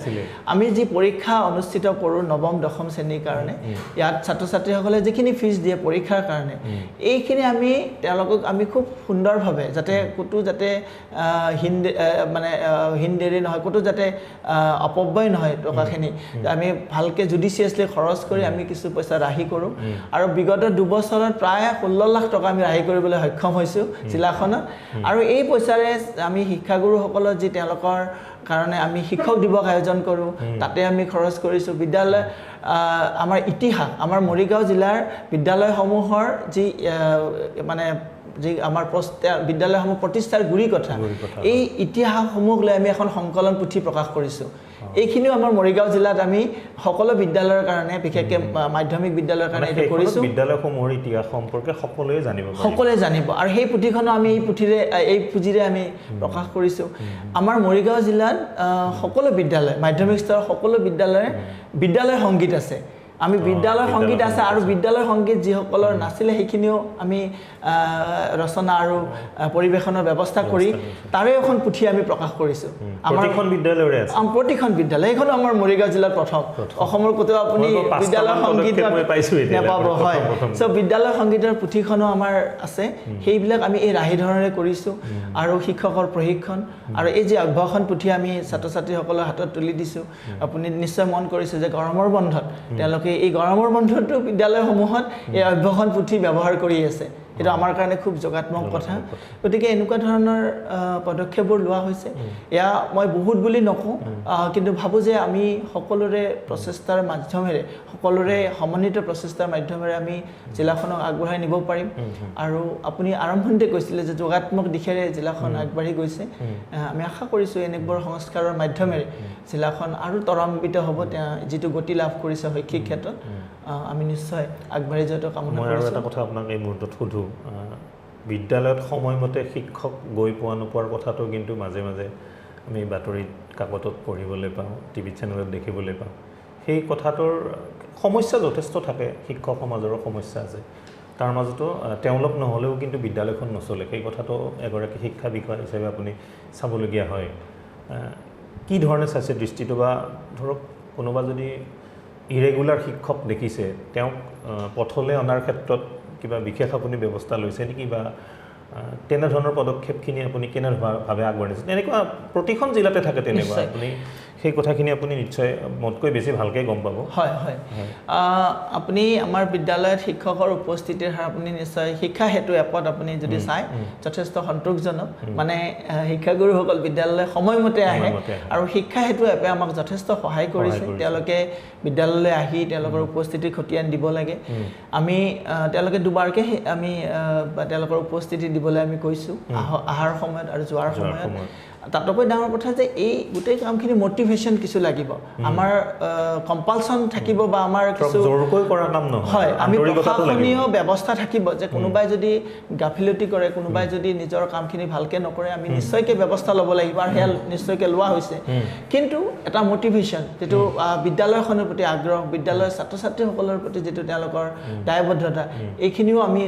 আমি যি পৰীক্ষা অনুষ্ঠিত কৰোঁ নৱম দশম শ্ৰেণীৰ কাৰণে ইয়াত ছাত্ৰ ছাত্ৰীসকলে যিখিনি ফিজ দিয়ে পৰীক্ষাৰ কাৰণে এইখিনি আমি তেওঁলোকক আমি খুব সুন্দৰভাৱে যাতে ক'তো যাতে হিনদেৰি নহয় ক'তো যাতে অপব্যয় নহয় টকাখিনি আমি ভালকৈ জুডিচিয়াছলি খৰচ কৰি আমি কিছু পইচা ৰাহি কৰোঁ আৰু বিগত 2 বছৰত প্ৰায় 16 লাখ টকা আমি ৰাহি কৰিবলৈ সক্ষম হৈছোঁ জিলাখনত আৰু এই পইচাৰে আমি শিক্ষাগুৰুসকলৰ যি তেওঁলোকৰ কাৰণে আমি শিক্ষক দিৱস আয়োজন কৰোঁ তাতে আমি খৰচ কৰিছোঁ বিদ্যালয় আমাৰ ইতিহাস আমাৰ মৰিগাঁও জিলাৰ বিদ্যালয়সমূহৰ যি মানে যি আমাৰ বিদ্যালয়সমূহ প্ৰতিষ্ঠাৰ গুৰি কথা এই ইতিহাসসমূহক লৈ আমি এখন সংকলন পুথি প্ৰকাশ কৰিছোঁ এইখিনিও আমাৰ মৰিগাঁও জিলাত আমি সকলো বিদ্যালয়ৰ কাৰণে বিশেষকৈ মাধ্যমিক বিদ্যালয়ৰ কাৰণে এইটো কৰিছোঁ বিদ্যালয়সমূহৰ ইতিহাস সম্পৰ্কে সকলোৱে জানিব আৰু সেই পুথিখনো আমি এই পুঁজিৰে আমি প্ৰকাশ কৰিছোঁ আমাৰ মৰিগাঁও জিলাত সকলো বিদ্যালয় মাধ্যমিক স্তৰৰ সকলো বিদ্যালয় সংগীত আছে আমি বিদ্যালয় সংগীত আছে আৰু বিদ্যালয় সংগীত যিসকলৰ নাছিলে সেইখিনিও আমি ৰচনা আৰু পৰিৱেশনৰ ব্যৱস্থা কৰি তাৰে এখন পুথি আমি প্ৰকাশ কৰিছোঁ আমাৰ প্ৰতিখন বিদ্যালয় এইখনো আমাৰ মৰিগাঁও জিলাত প্ৰথম অসমৰ ক'তো আপুনি বিদ্যালয় সংগীত নাপাব হয় চ' বিদ্যালয় সংগীতৰ পুথিখনো আমাৰ আছে সেইবিলাক আমি এই ৰাহি ধৰণে কৰিছোঁ আৰু শিক্ষকৰ প্ৰশিক্ষণ আৰু এই যে অভ্যাসন পুথি আমি ছাত্ৰ ছাত্ৰীসকলৰ হাতত তুলি দিছোঁ আপুনি নিশ্চয় মন কৰিছে যে গৰমৰ বন্ধত তেওঁলোকে এই গৰমৰ বন্ধটো বিদ্যালয়সমূহত এই অভ্যাসন পুথি ব্যৱহাৰ কৰি আছে এটা আমাৰ কাৰণে খুব যোগাত্মক কথা গতিকে এনেকুৱা ধৰণৰ পদক্ষেপবোৰ লোৱা হৈছে এয়া মই বহুত বুলি নকওঁ কিন্তু ভাবোঁ যে আমি সকলোৰে প্ৰচেষ্টাৰ মাধ্যমেৰে সকলোৰে সমন্বিত প্ৰচেষ্টাৰ মাধ্যমেৰে আমি জিলাখনক আগবঢ়াই নিব পাৰিম আৰু আপুনি আৰম্ভণিতে কৈছিলে যে যোগাত্মক দিশেৰে জিলাখন আগবাঢ়ি গৈছে আমি আশা কৰিছোঁ এনেবোৰ সংস্কাৰৰ মাধ্যমেৰে জিলাখন আৰু ত্বৰান্বিত হ'ব যিটো গতি লাভ কৰিছে শৈক্ষিক ক্ষেত্ৰত আমি নিশ্চয় আগবাঢ়ি যোৱাটো কামনা কৰিছোঁ আৰু এটা কথা আপোনাক এই মুহূৰ্তত সোধোঁ বিদ্যালয়ত সময়মতে শিক্ষক গৈ পোৱা নোপোৱাৰ কথাটো কিন্তু মাজে মাজে আমি বাতৰিত কাকতত পঢ়িবলৈ পাওঁ টিভি চেনেলত দেখিবলৈ পাওঁ সেই কথাটোৰ সমস্যা যথেষ্ট থাকে শিক্ষক সমাজৰো সমস্যা আছে তাৰ মাজতো তেওঁলোক নহ'লেও কিন্তু বিদ্যালয়খন নচলে সেই কথাটো এগৰাকী শিক্ষা বিষয়া হিচাপে আপুনি চাবলগীয়া হয় কি ধৰণে চাইছে দৃষ্টিটো বা ধৰক কোনোবা যদি ইৰেগুলাৰ শিক্ষক দেখিছে তেওঁক পথলৈ অনাৰ ক্ষেত্ৰত কিবা বিশেষ আপুনি ব্যৱস্থা লৈছে নেকি বা তেনেধৰণৰ পদক্ষেপখিনি আপুনি কেনেভাৱে আগবঢ়াইছে তেনেকুৱা প্ৰতিখন জিলাতে থাকে তেনেকুৱা আপুনি সেই কথাখিনি আপুনি নিশ্চয় মোতকৈ বেছি ভালকৈ গম পাব। হয় হয় আপুনি আমাৰ বিদ্যালয়ত শিক্ষকৰ উপস্থিতিৰ হাৰ আপুনি নিশ্চয় শিক্ষা হেতু এপত আপুনি যদি চাই যথেষ্ট সন্তোষজনক মানে শিক্ষাগুৰুসকল বিদ্যালয়লৈ সময়মতে আহে আৰু শিক্ষা হেতু এপে আমাক যথেষ্ট সহায় কৰিছে তেওঁলোকে বিদ্যালয়লৈ আহি তেওঁলোকৰ উপস্থিতি খতিয়ান দিব লাগে আমি তেওঁলোকে দুবাৰকৈ আমি তেওঁলোকৰ উপস্থিতি দিবলৈ আমি কৈছোঁ আহাৰ সময়ত আৰু যোৱাৰ সময়ত তাতকৈ ডাঙৰ কথা যে এই গোটেই কামখিনি মটিভেশ্যন কিছু লাগিব আমাৰ কম্পালচন থাকিব বা আমাৰ কিছু জোৰকৈ কৰা কাম নহয় হয় আমি প্ৰশাসনীয় ব্যৱস্থা থাকিব যে কোনোবাই যদি গাফিলতি কৰে কোনোবাই যদি নিজৰ কামখিনি ভালকৈ নকৰে আমি নিশ্চয়কৈ ব্যৱস্থা ল'ব লাগিব আৰু সেয়া নিশ্চয়কৈ লোৱা হৈছে কিন্তু এটা মটিভেশ্যন যিটো বিদ্যালয়খনৰ প্ৰতি আগ্ৰহ বিদ্যালয়ৰ ছাত্ৰ ছাত্ৰীসকলৰ প্ৰতি যিটো তেওঁলোকৰ দায়বদ্ধতা এইখিনিও আমি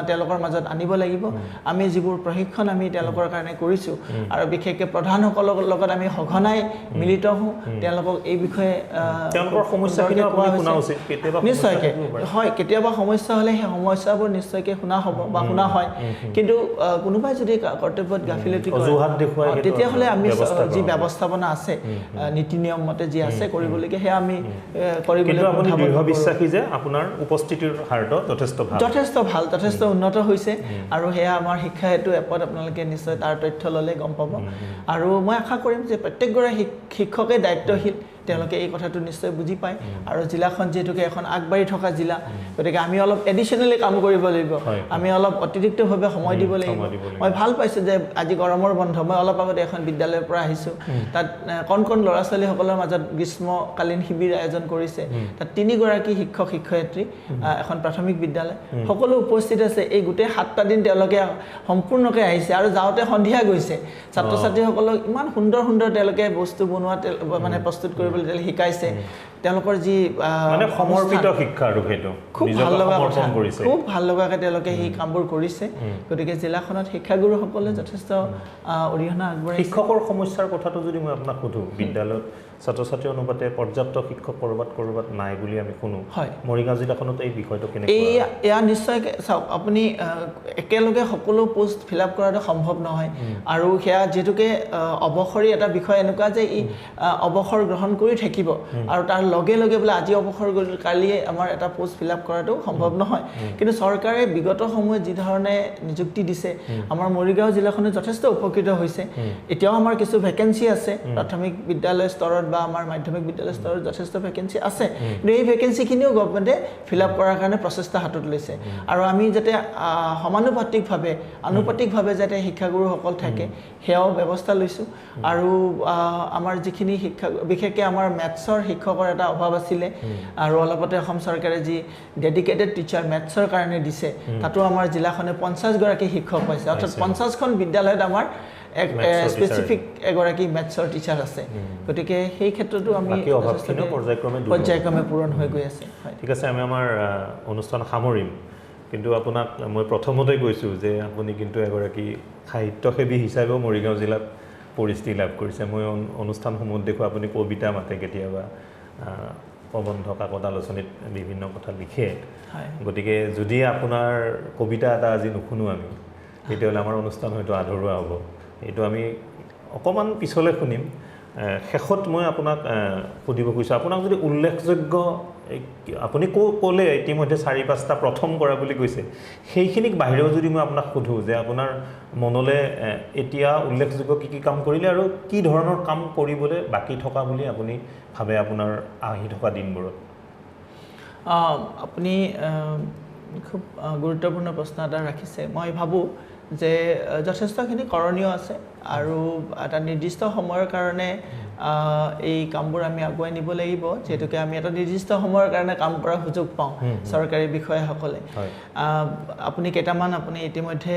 তেওঁলোকৰ মাজত আনিব লাগিব আমি যিবোৰ প্ৰশিক্ষণ আমি তেওঁলোকৰ কাৰণে কৰিছোঁ আৰু বিশেষকৈ প্ৰধানসকলৰ লগত আমি সঘনাই মিলিত হওঁ তেওঁলোকক এই বিষয়ে তেওঁলোকৰ সমস্যাখিনি আপুনি শুনা উচিত কেতিয়াবা নিশ্চয়কৈ হয় কেতিয়াবা সমস্যা হ'লে সেই সমস্যাবোৰ নিশ্চয়কৈ শুনা হ'ব বা শুনা হয় কিন্তু কোনোবাই যদি কৰ্তব্যত গাফিলতি কৰে তেতিয়াহ'লে আমি যি ব্যৱস্থাপনা আছে নীতি নিয়ম মতে যি আছে কৰিবলগীয়া সেয়া আমি কৰিবলৈ আপুনি দৃঢ় বিশ্বাসী যে আপোনাৰ উপস্থিতিৰ হাৰটো যথেষ্ট উন্নত হৈছে আৰু সেয়া আমাৰ শিক্ষা হেতু এপত আপোনালোকে নিশ্চয় তাৰ তথ্য ল'লে গম পাব আৰু মই আশা কৰিম যে প্ৰত্যেকগৰাকী শিক্ষকে দায়িত্বশীল তেওঁলোকে এই কথাটো নিশ্চয় বুজি পায় আৰু জিলাখন যিহেতুকে এখন আগবাঢ়ি থকা জিলা গতিকে আমি অলপ এডিশ্যনেলি কাম কৰিব লাগিব আমি অলপ অতিৰিক্তভাৱে সময় দিব লাগিব মই ভাল পাইছোঁ যে আজি গৰমৰ বন্ধ মই অলপ আগতে এখন বিদ্যালয়ৰ পৰা আহিছোঁ তাত কণ কণ ল'ৰা ছোৱালীসকলৰ মাজত গ্ৰীষ্মকালীন শিবিৰ আয়োজন কৰিছে তাত 3 গৰাকী শিক্ষক শিক্ষয়িত্ৰী এখন প্ৰাথমিক বিদ্যালয় সকলো উপস্থিত আছে এই গোটেই 7টা দিন তেওঁলোকে সম্পূৰ্ণকৈ আহিছে আৰু যাওঁতে সন্ধিয়া গৈছে ছাত্ৰ ছাত্ৰীসকলক ইমান সুন্দৰ তেওঁলোকে বস্তু বনোৱা মানে প্ৰস্তুত কৰিবলৈ শিকাইছে তেওঁলোকৰ যি মানে সমৰ্পিত শিক্ষা আৰু সেইটো খুব ভাল লগাকৈ তেওঁলোকে সেই কামবোৰ কৰিছে গতিকে জিলাখনত শিক্ষাগুৰুসকলে যথেষ্ট অৰিহণা আগবঢ়াইছে শিক্ষকৰ সমস্যাৰ কথাটো যদি মই আপোনাক সোধোঁ বিদ্যালয়ত ছাত্ৰ ছাত্ৰী অনুপাতে পৰ্যাপ্ত শিক্ষক ক'ৰবাত নাই বুলি আমি শুনো মৰিগাঁও জিলাখনত এই বিষয়টো কেনেকৈ এয়া নিশ্চয় চাওক আপুনি একেলগে সকলো পোষ্ট ফিল আপ কৰাটো সম্ভৱ নহয় আৰু সেয়া যিহেতুকে অৱসৰী এটা বিষয় এনেকুৱা যে ই অৱসৰ গ্ৰহণ কৰি থাকিব আৰু তাৰ লগে লগে বোলে আজি অৱসৰ গ'ল কালিয়ে আমাৰ এটা পোষ্ট ফিল আপ কৰাটো সম্ভৱ নহয় কিন্তু চৰকাৰে বিগত সময়ত যি ধৰণে নিযুক্তি দিছে আমাৰ মৰিগাঁও জিলাখনে যথেষ্ট উপকৃত হৈছে এতিয়াও আমাৰ কিছু ভেকেঞ্চি আছে প্ৰাথমিক বিদ্যালয় স্তৰত বা আমাৰ মাধ্যমিক বিদ্যালয় স্তৰত যথেষ্ট ভেকেঞ্চি আছে কিন্তু এই ভেকেঞ্চিখিনিও গভৰ্ণমেণ্টে ফিল আপ কৰাৰ কাৰণে প্ৰচেষ্টা হাতত লৈছে আৰু আমি যাতে আনুপাতিকভাৱে যাতে শিক্ষাগুৰুসকল থাকে সেয়াও ব্যৱস্থা লৈছোঁ আৰু আমাৰ যিখিনি শিক্ষা বিশেষকৈ আমাৰ মেথছৰ শিক্ষকৰ এটা অভাৱ আছিলে আৰু অলপতে অসম চৰকাৰে যি ডেডিকেটেড টিচাৰ মেথছৰ কাৰণে দিছে তাতো আমাৰ জিলাখনে 50 গৰাকী শিক্ষক পাইছে অৰ্থাৎ 50খন বিদ্যালয়ত আমাৰ স্পেচিফিক এগৰাকী মেথছৰ টিচাৰ আছে গতিকে সেই ক্ষেত্ৰতো আমি পৰ্যায়ক্ৰমে পূৰণ হৈ গৈ আছে ঠিক আছে আমি আমাৰ অনুষ্ঠান সামৰিম কিন্তু আপোনাক মই প্ৰথমতে কৈছোঁ যে আপুনি কিন্তু এগৰাকী সাহিত্যসেৱী হিচাপেও মৰিগাঁও জিলাত পৰিস্থিতি লাভ কৰিছে মই অনুষ্ঠানসমূহত দেখোঁ আপুনি কবিতা মাতে কেতিয়াবা প্ৰবন্ধ কাকত আলোচনীত বিভিন্ন কথা লিখে গতিকে যদি আপোনাৰ কবিতা এটা আজি নুশুনো আমি তেতিয়াহ'লে আমাৰ অনুষ্ঠান হয়তো আধৰুৱা হ'ব এইটো আমি অকণমান পিছলৈ শুনিম শেষত মই আপোনাক সুধিব খুজিছোঁ আপোনাক যদি উল্লেখযোগ্য আপুনি ক'লে ইতিমধ্যে 4-5টা প্ৰথম কৰা বুলি কৈছে সেইখিনিক বাহিৰেও যদি মই আপোনাক সোধোঁ যে আপোনাৰ মনলৈ এতিয়া উল্লেখযোগ্য কি কাম কৰিলে আৰু কি ধৰণৰ কাম কৰিবলৈ বাকী থকা বুলি আপুনি ভাবে আপোনাৰ আহি থকা দিনবোৰত আপুনি খুব গুৰুত্বপূৰ্ণ প্ৰশ্ন এটা ৰাখিছে মই ভাবোঁ যে যথেষ্টখিনি কৰণীয় আছে আৰু এটা নিৰ্দিষ্ট সময়ৰ কাৰণে এই কামবোৰ আমি আগুৱাই নিব লাগিব যেহেতুকে আমি এটা নিৰ্দিষ্ট সময়ৰ কাৰণে কাম কৰাৰ সুযোগ পাওঁ চৰকাৰী বিষয়াসকলে আপুনি কেইটামান আপুনি ইতিমধ্যে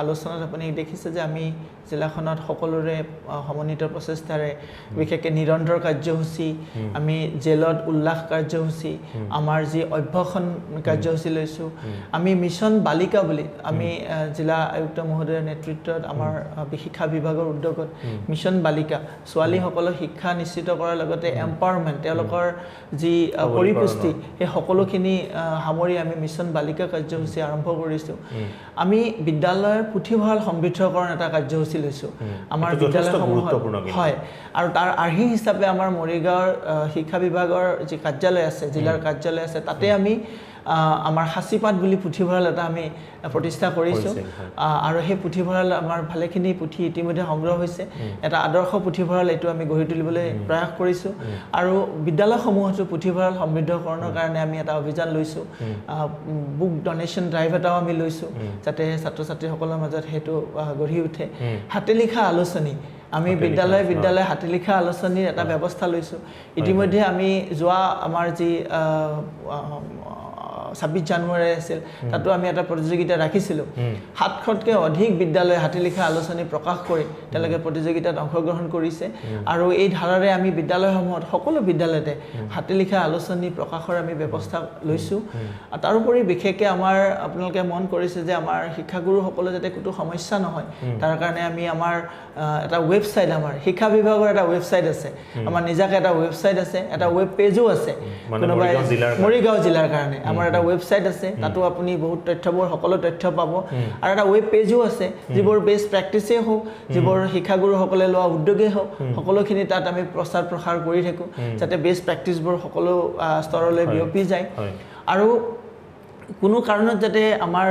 আলোচনাত আপুনি দেখিছে যে আমি জিলাখনত সকলোৰে সমন্বিত প্ৰচেষ্টাৰে বিশেষকৈ নিৰন্তৰ কাৰ্যসূচী আমি জেলত উল্লাস কাৰ্যসূচী আমাৰ যি অভ্যসন কাৰ্যসূচী লৈছোঁ আমি মিছন বালিকা বুলি আমি জিলা আয়ুক্ত মহোদয়ৰ নেতৃত্বত আমাৰ বিশেষ শিক্ষা বিভাগৰ উদ্যোগত মিছন বালিকা ছোৱালীসকলক শিক্ষা নিশ্চিত কৰাৰ লগতে এম্পাৱাৰমেণ্ট তেওঁলোকৰ যি পৰিপুষ্টি সেই সকলোখিনি সামৰি আমি মিছন বালিকা কাৰ্যসূচী আৰম্ভ কৰিছোঁ আমি বিদ্যালয়ৰ পুথিভঁৰাল সমৃদ্ধকৰণ এটা কাৰ্যসূচী লৈছোঁ আমাৰ বিদ্যালয়সমূহত হয় আৰু তাৰ আৰ্হি হিচাপে আমাৰ মৰিগাঁৱৰ শিক্ষা বিভাগৰ যি কাৰ্যালয় আছে জিলাৰ কাৰ্যালয় আছে তাতে আমি আমাৰ হাচিপাত বুলি পুথিভঁৰাল এটা আমি প্ৰতিষ্ঠা কৰিছোঁ আৰু সেই পুথিভঁৰাল আমাৰ ভালেখিনি পুথি ইতিমধ্যে সংগ্ৰহ হৈছে এটা আদৰ্শ পুথিভঁৰাল এইটো আমি গঢ়ি তুলিবলৈ প্ৰয়াস কৰিছোঁ আৰু বিদ্যালয়সমূহতো পুথিভঁৰাল সমৃদ্ধকৰণৰ কাৰণে আমি এটা অভিযান লৈছোঁ বুক ডনেশ্যন ড্ৰাইভ এটাও আমি লৈছোঁ যাতে ছাত্ৰ ছাত্ৰীসকলৰ মাজত সেইটো গঢ়ি উঠে হাতে লিখা আলোচনী আমি বিদ্যালয় হাতে লিখা আলোচনীৰ এটা ব্যৱস্থা লৈছোঁ ইতিমধ্যে আমি যোৱা আমাৰ যি 26 জানুৱাৰী আছিল তাতো আমি এটা প্ৰতিযোগিতা ৰাখিছিলোঁ 700তকৈ অধিক বিদ্যালয় হাতে লিখা আলোচনী প্ৰকাশ কৰি তেওঁলোকে প্ৰতিযোগিতাত অংশগ্ৰহণ কৰিছে আৰু এই ধাৰাৰে আমি বিদ্যালয়সমূহত সকলো বিদ্যালয়তে হাতে লিখা আলোচনী প্ৰকাশৰ আমি ব্যৱস্থা লৈছোঁ তাৰোপৰি বিশেষকৈ আমাৰ আপোনালোকে মন কৰিছে যে আমাৰ শিক্ষাগুৰুসকলৰ যাতে কোনো সমস্যা নহয় তাৰ কাৰণে আমি আমাৰ এটা ৱেবছাইট আমাৰ শিক্ষা বিভাগৰ এটা ৱেবছাইট আছে আমাৰ নিজাকে এটা ৱেবছাইট আছে এটা ৱেব পেজো আছে কোনোবাই মৰিগাঁও জিলাৰ কাৰণে আমাৰ এটা ৱেবছাইট আছে তাতো আপুনি বহুত তথ্যবোৰ সকলো তথ্য পাব আৰু এটা ৱেব পেজো আছে যিবোৰ বেষ্ট প্ৰেক্টিচেই হওক যিবোৰ শিক্ষাগুৰুসকলে লোৱা উদ্যোগেই হওক সকলোখিনি তাত আমি প্ৰচাৰ প্ৰসাৰ কৰি থাকোঁ যাতে বেষ্ট প্ৰেক্টিচবোৰ সকলো স্তৰলৈ বিয়পি যায় আৰু কোনো কাৰণত যাতে আমাৰ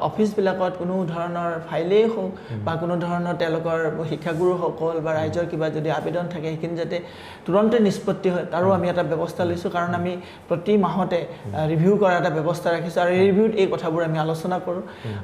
অফিচবিলাকত কোনো ধৰণৰ ফাইলেই হওক বা কোনো ধৰণৰ তেওঁলোকৰ শিক্ষাগুৰুসকল বা ৰাইজৰ কিবা যদি আবেদন থাকে সেইখিনি যাতে তুৰন্তে নিষ্পত্তি হয় তাৰো আমি এটা ব্যৱস্থা লৈছোঁ কাৰণ আমি প্ৰতি মাহতে ৰিভিউ কৰাৰ এটা ব্যৱস্থা ৰাখিছোঁ আৰু এই ৰিভিউত এই কথাবোৰ আমি আলোচনা কৰোঁ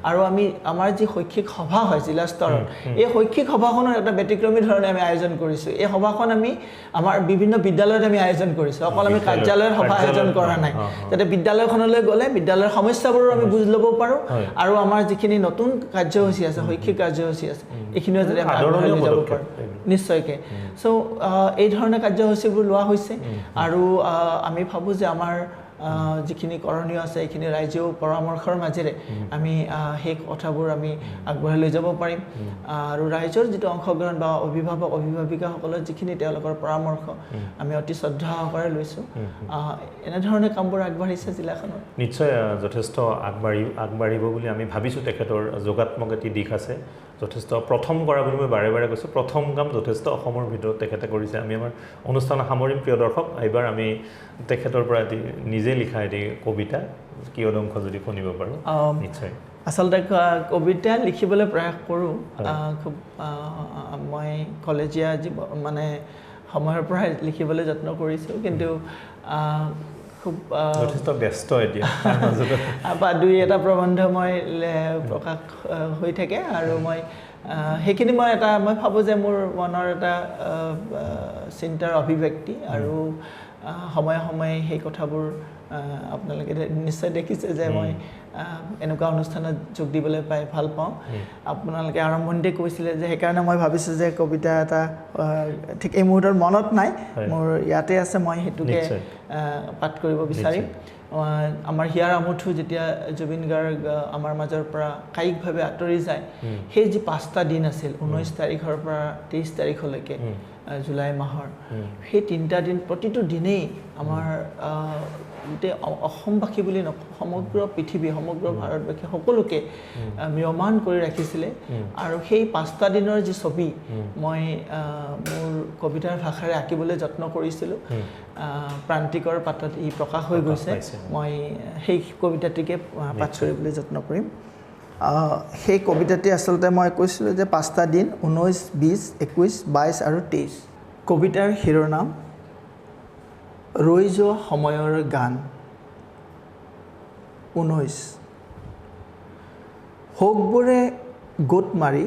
আৰু আমি আমাৰ যি শৈক্ষিক সভা হয় জিলা স্তৰত এই শৈক্ষিক সভাখনৰ এটা ব্যতিক্ৰমী ধৰণে আমি আয়োজন কৰিছোঁ এই সভাখন আমি আমাৰ বিভিন্ন বিদ্যালয়ত আমি আয়োজন কৰিছোঁ অকল আমি কাৰ্যালয়ৰ সভা আয়োজন কৰা নাই যাতে বিদ্যালয়খনলৈ গ'লে বিদ্যালয়ৰ সমস্যাবোৰো আমি বুজি ল'ব পাৰোঁ আৰু আমাৰ যিখিনি নতুন কাৰ্যসূচী আছে শৈক্ষিক কাৰ্যসূচী আছে এইখিনিও যাতে আমি আগবঢ়াই লৈ যাব পাৰোঁ নিশ্চয়কৈ চ' এই ধৰণে কাৰ্যসূচীবোৰ লোৱা হৈছে আৰু আমি ভাবোঁ যে আমাৰ যিখিনি কৰণীয় আছে এইখিনি ৰাইজেও পৰামৰ্শৰ মাজেৰে আমি সেই কথাবোৰ আমি আগবঢ়াই লৈ যাব পাৰিম আৰু ৰাইজৰ যিটো অংশগ্ৰহণ বা অভিভাৱক অভিভাৱিকাসকলৰ যিখিনি তেওঁলোকৰ পৰামৰ্শ আমি অতি শ্ৰদ্ধা সহকাৰে লৈছোঁ এনেধৰণে কামবোৰ আগবাঢ়িছে জিলাখনত নিশ্চয় যথেষ্ট আগবাঢ়িব বুলি আমি ভাবিছোঁ তেখেতৰ যোগাত্মক এটি দিশ আছে যথেষ্ট প্ৰথম কৰা বুলি মই বাৰে বাৰে কৈছোঁ প্ৰথম কাম যথেষ্ট অসমৰ ভিতৰত তেখেতে কৰিছে আমি আমাৰ অনুষ্ঠান সামৰিম প্ৰিয় দৰ্শক এইবাৰ আমি তেখেতৰ পৰা এটি নিজে লিখা এটি কবিতা কিয়দংশ যদি শুনিব পাৰোঁ নিশ্চয় আচলতে কবিতা লিখিবলৈ প্ৰয়াস কৰোঁ খুব মই কলেজীয়া মানে সময়ৰ পৰাই লিখিবলৈ যত্ন কৰিছোঁ কিন্তু খুব যথেষ্ট ব্যস্ত এতিয়া বা দুই এটা প্ৰবন্ধ মই প্ৰকাশ হৈ থাকে আৰু মই সেইখিনি মই ভাবোঁ যে মোৰ মনৰ এটা চিন্তাৰ অভিব্যক্তি আৰু সময়ে সময়ে সেই কথাবোৰ আপোনালোকে নিশ্চয় দেখিছে যে মই এনেকুৱা অনুষ্ঠানত যোগ দিবলৈ পাই ভাল পাওঁ আপোনালোকে আৰম্ভণিতে কৈছিলে যে সেইকাৰণে মই ভাবিছোঁ যে কবিতা এটা ঠিক এই মুহূৰ্তত মনত নাই মোৰ ইয়াতে আছে মই সেইটোকে পাঠ কৰিব বিচাৰিম আমাৰ হিয়াৰ আমঠু যেতিয়া জুবিন গাৰ্গ আমাৰ মাজৰ পৰা কায়িকভাৱে আঁতৰি যায় সেই যি 5টা দিন আছিল 19 তাৰিখৰ পৰা 23 তাৰিখলৈকে জুলাই মাহৰ সেই 3টা দিন প্ৰতিটো দিনেই আমাৰ গোটেই অসমবাসী বুলি সমগ্ৰ পৃথিৱী সমগ্ৰ ভাৰতবাসী সকলোকে ম্ৰিয়মান কৰি ৰাখিছিলে আৰু সেই 5টা দিনৰ যি ছবি মই মোৰ কবিতাৰ ভাষাৰে আঁকিবলৈ যত্ন কৰিছিলোঁ প্ৰান্তিকৰ পাতত ই প্ৰকাশ হৈ গৈছে মই সেই কবিতাটিকে পাঠ কৰিবলৈ যত্ন কৰিম সেই কবিতাটি আচলতে মই কৈছিলোঁ যে 5টা দিন 19, 20, 21, 22 আৰু 23 কবিতাৰ শিৰোনাম ৰৈ যোৱা সময়ৰ গান 19 শোকবোৰে গোট মাৰি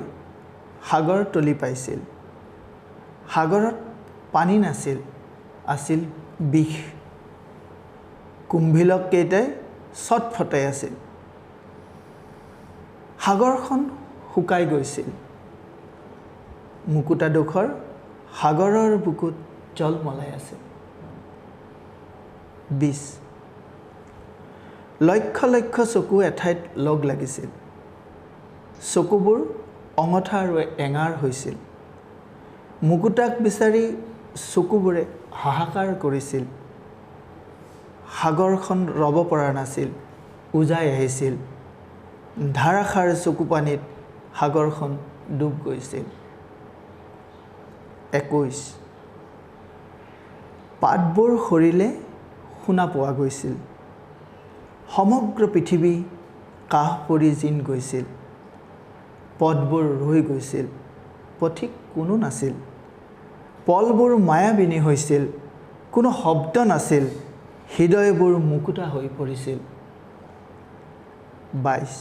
সাগৰ তলি পাইছিল সাগৰত পানী নাছিল আছিল বিষ কুম্ভিলক কেইটাই ছটফটাই আছিল সাগৰখন শুকাই গৈছিল মুকুতাডোখৰ সাগৰৰ বুকুত জলমলাই আছিল 20 লক্ষ লক্ষ চকু এঠাইত লগ লাগিছিল চকুবোৰ অঙঠা আৰু এঙাৰ হৈছিল। মুকুতাক বিচাৰি চকুবোৰে হাহাকাৰ কৰিছিল। সাগৰখন ৰ'ব পৰা নাছিল, উজাই আহিছিল। ধাৰাসাৰ চকুপানীত সাগৰখন ডুব গৈছিল। 21 পাতবোৰ সৰিলে শুনা পোৱা গৈছিল। সমগ্ৰ পৃথিৱী কাহ পৰি জিন গৈছিল। পথবোৰ ৰৈ গৈছিল, পথিক কোনো নাছিল। পলবোৰ মায়াবিনী হৈছিল, কোনো শব্দ নাছিল। হৃদয়বোৰ মুকুতা হৈ পৰিছিল। 22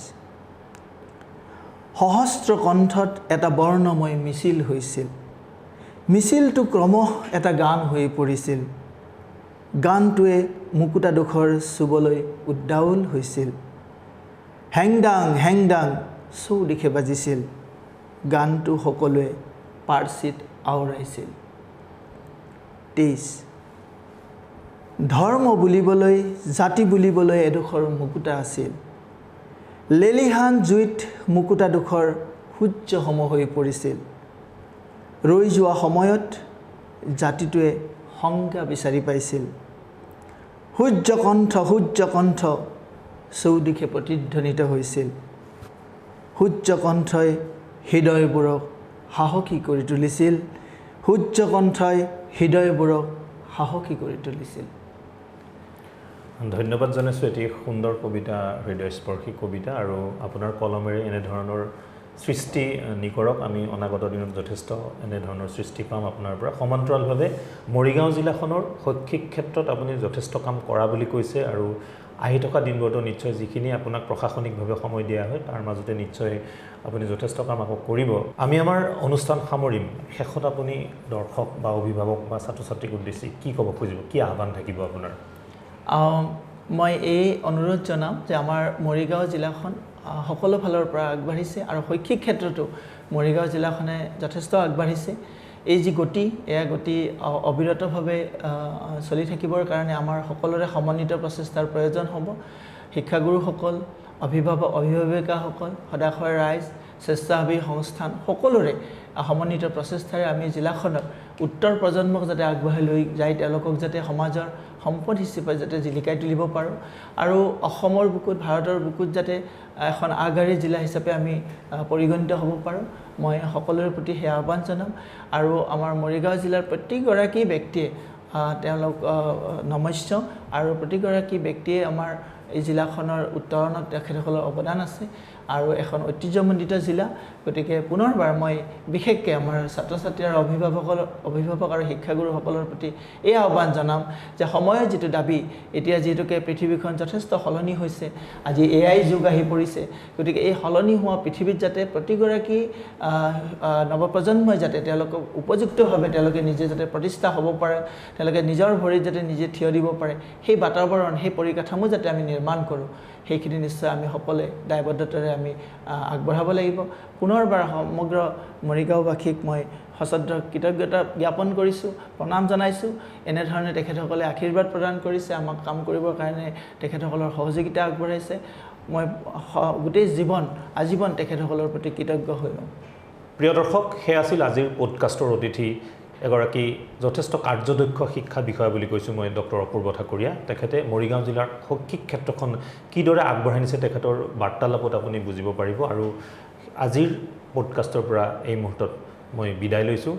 সহস্ৰ কণ্ঠত এটা বৰ্ণময় মিছিল হৈছিল। মিছিলটো ক্ৰমশ এটা গান হৈ পৰিছিল। গানটোৱে মুকুতাডোখৰ চুবলৈ উদ্দাউল হৈছিল। হেংদাং হেংদাং চৌদিশে বাজিছিল। গানটো সকলোৱে পাৰ্চিত আওৰাইছিল। 23 ধৰ্ম বুলিবলৈ, জাতি বুলিবলৈ এডোখৰ মুকুতা আছিল। লেলিহান জুইত মুকুতাডোখৰ সূৰ্যসম হৈ পৰিছিল। ৰৈ যোৱা সময়ত জাতিটোৱে সংজ্ঞা বিচাৰি পাইছিল। সূৰ্যকণ্ঠ সূৰ্যকণ্ঠ চৌদিশে প্ৰতিধ্বনিত হৈছিল। সূৰ্যকণ্ঠই হৃদয়বোৰক সাহসী কৰি তুলিছিল। সূৰ্যকণ্ঠই হৃদয়বোৰক সাহসী কৰি তুলিছিল। ধন্যবাদ জনাইছোঁ। এটি সুন্দৰ কবিতা, হৃদয়স্পৰ্শী কবিতা, আৰু আপোনাৰ কলমেৰে এনেধৰণৰ সৃষ্টি নিকৰক। আমি অনাগত দিনত যথেষ্ট এনেধৰণৰ সৃষ্টি পাম আপোনাৰ পৰা। সমান্তৰালভাৱে মৰিগাঁও জিলাখনৰ শৈক্ষিক ক্ষেত্ৰত আপুনি যথেষ্ট কাম কৰা বুলি কৈছে, আৰু আহি থকা দিনবোৰতো নিশ্চয় যিখিনি আপোনাক প্ৰশাসনিকভাৱে সময় দিয়া হয় তাৰ মাজতে নিশ্চয় আপুনি যথেষ্ট কাম আকৌ কৰিব। আমি আমাৰ অনুষ্ঠান সামৰিম। শেষত আপুনি দৰ্শক বা অভিভাৱক বা ছাত্ৰ ছাত্ৰীক উদ্দেশ্যি কি ক'ব খুজিব, কি আহ্বান থাকিব আপোনাৰ? মই এই অনুৰোধ জনাম যে আমাৰ মৰিগাঁও জিলাখন সকলো ফালৰ পৰা আগবাঢ়িছে, আৰু শৈক্ষিক ক্ষেত্ৰতো মৰিগাঁও জিলাখনে যথেষ্ট আগবাঢ়িছে। এই যি গতি, এয়া গতি অবিৰতভাৱে চলি থাকিবৰ কাৰণে আমাৰ সকলোৰে সমন্বিত প্ৰচেষ্টাৰ প্ৰয়োজন হ'ব। শিক্ষাগুৰুসকল, অভিভাৱিকাসকল, সদাশয় ৰাইজ, স্বেচ্ছাসেৱী সংস্থান সকলোৰে সমন্বিত প্ৰচেষ্টাৰে আমি জিলাখনৰ উত্তৰ প্ৰজন্মক যাতে আগবঢ়াই লৈ যায়, তেওঁলোকক যাতে সমাজৰ সম্পদ হিচাপে যাতে জিলিকাই তুলিব পাৰোঁ, আৰু অসমৰ বুকুত, ভাৰতৰ বুকুত যাতে এখন আগশাৰী জিলা হিচাপে আমি পৰিগণিত হ'ব পাৰোঁ, মই সকলোৰে প্ৰতি সেই আহ্বান জনাম। আৰু আমাৰ মৰিগাঁও জিলাৰ প্ৰতিগৰাকী ব্যক্তিয়ে তেওঁলোক নমস্য, আৰু প্ৰতিগৰাকী ব্যক্তিয়ে আমাৰ এই জিলাখনৰ উত্তৰণত তেখেতসকলৰ অৱদান আছে, আৰু এখন ঐতিহ্যমণ্ডিত জিলা। গতিকে পুনৰবাৰ মই বিশেষকৈ আমাৰ ছাত্ৰ ছাত্ৰী আৰু অভিভাৱক আৰু শিক্ষাগুৰুসকলৰ প্ৰতি এই আহ্বান জনাম যে সময়ৰ যিটো দাবী, এতিয়া যিহেতুকে পৃথিৱীখন যথেষ্ট সলনি হৈছে, আজি AI যুগ আহি পৰিছে, গতিকে এই সলনি হোৱা পৃথিৱীত যাতে প্ৰতিগৰাকী নৱপ্ৰজন্মই যাতে তেওঁলোকক উপযুক্তভাৱে তেওঁলোকে নিজে যাতে প্ৰতিষ্ঠা হ'ব পাৰে, তেওঁলোকে নিজৰ ভৰিত যাতে নিজে থিয় দিব পাৰে, সেই বাতাবৰণ, সেই পৰিকাঠামো যাতে আমি নিৰ্মাণ কৰোঁ, সেইখিনি নিশ্চয় আমি সকলোৱে দায়বদ্ধতাৰে আমি আগবঢ়াব লাগিব। পুনৰবাৰ সমগ্ৰ মৰিগাঁওবাসীক মই সশ্ৰদ্ধ কৃতজ্ঞতা জ্ঞাপন কৰিছোঁ, প্ৰণাম জনাইছোঁ। এনেধৰণে তেখেতসকলে আশীৰ্বাদ প্ৰদান কৰিছে, আমাক কাম কৰিবৰ কাৰণে তেখেতসকলৰ সহযোগিতা আগবঢ়াইছে। মই গোটেই আজীৱন তেখেতসকলৰ প্ৰতি কৃতজ্ঞ হৈ ৰ'ম। প্ৰিয় দৰ্শক, সেয়া আছিল আজিৰ পডকাষ্টৰ অতিথি, এগৰাকী যথেষ্ট কাৰ্যদক্ষ শিক্ষা বিষয়া বুলি কৈছোঁ মই, ডক্টৰ অপূৰ্ব ঠাকুৰীয়া। তেখেতে মৰিগাঁও জিলাৰ শৈক্ষিক ক্ষেত্ৰখন কিদৰে আগবঢ়াই নিছে তেখেতৰ বাৰ্তালাপত আপুনি বুজিব পাৰিব। আৰু আজিৰ পডকাষ্টৰ পৰা এই মুহূৰ্তত মই বিদায় লৈছোঁ।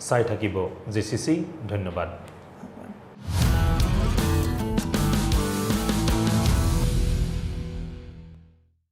চাই থাকিব JCC। ধন্যবাদ।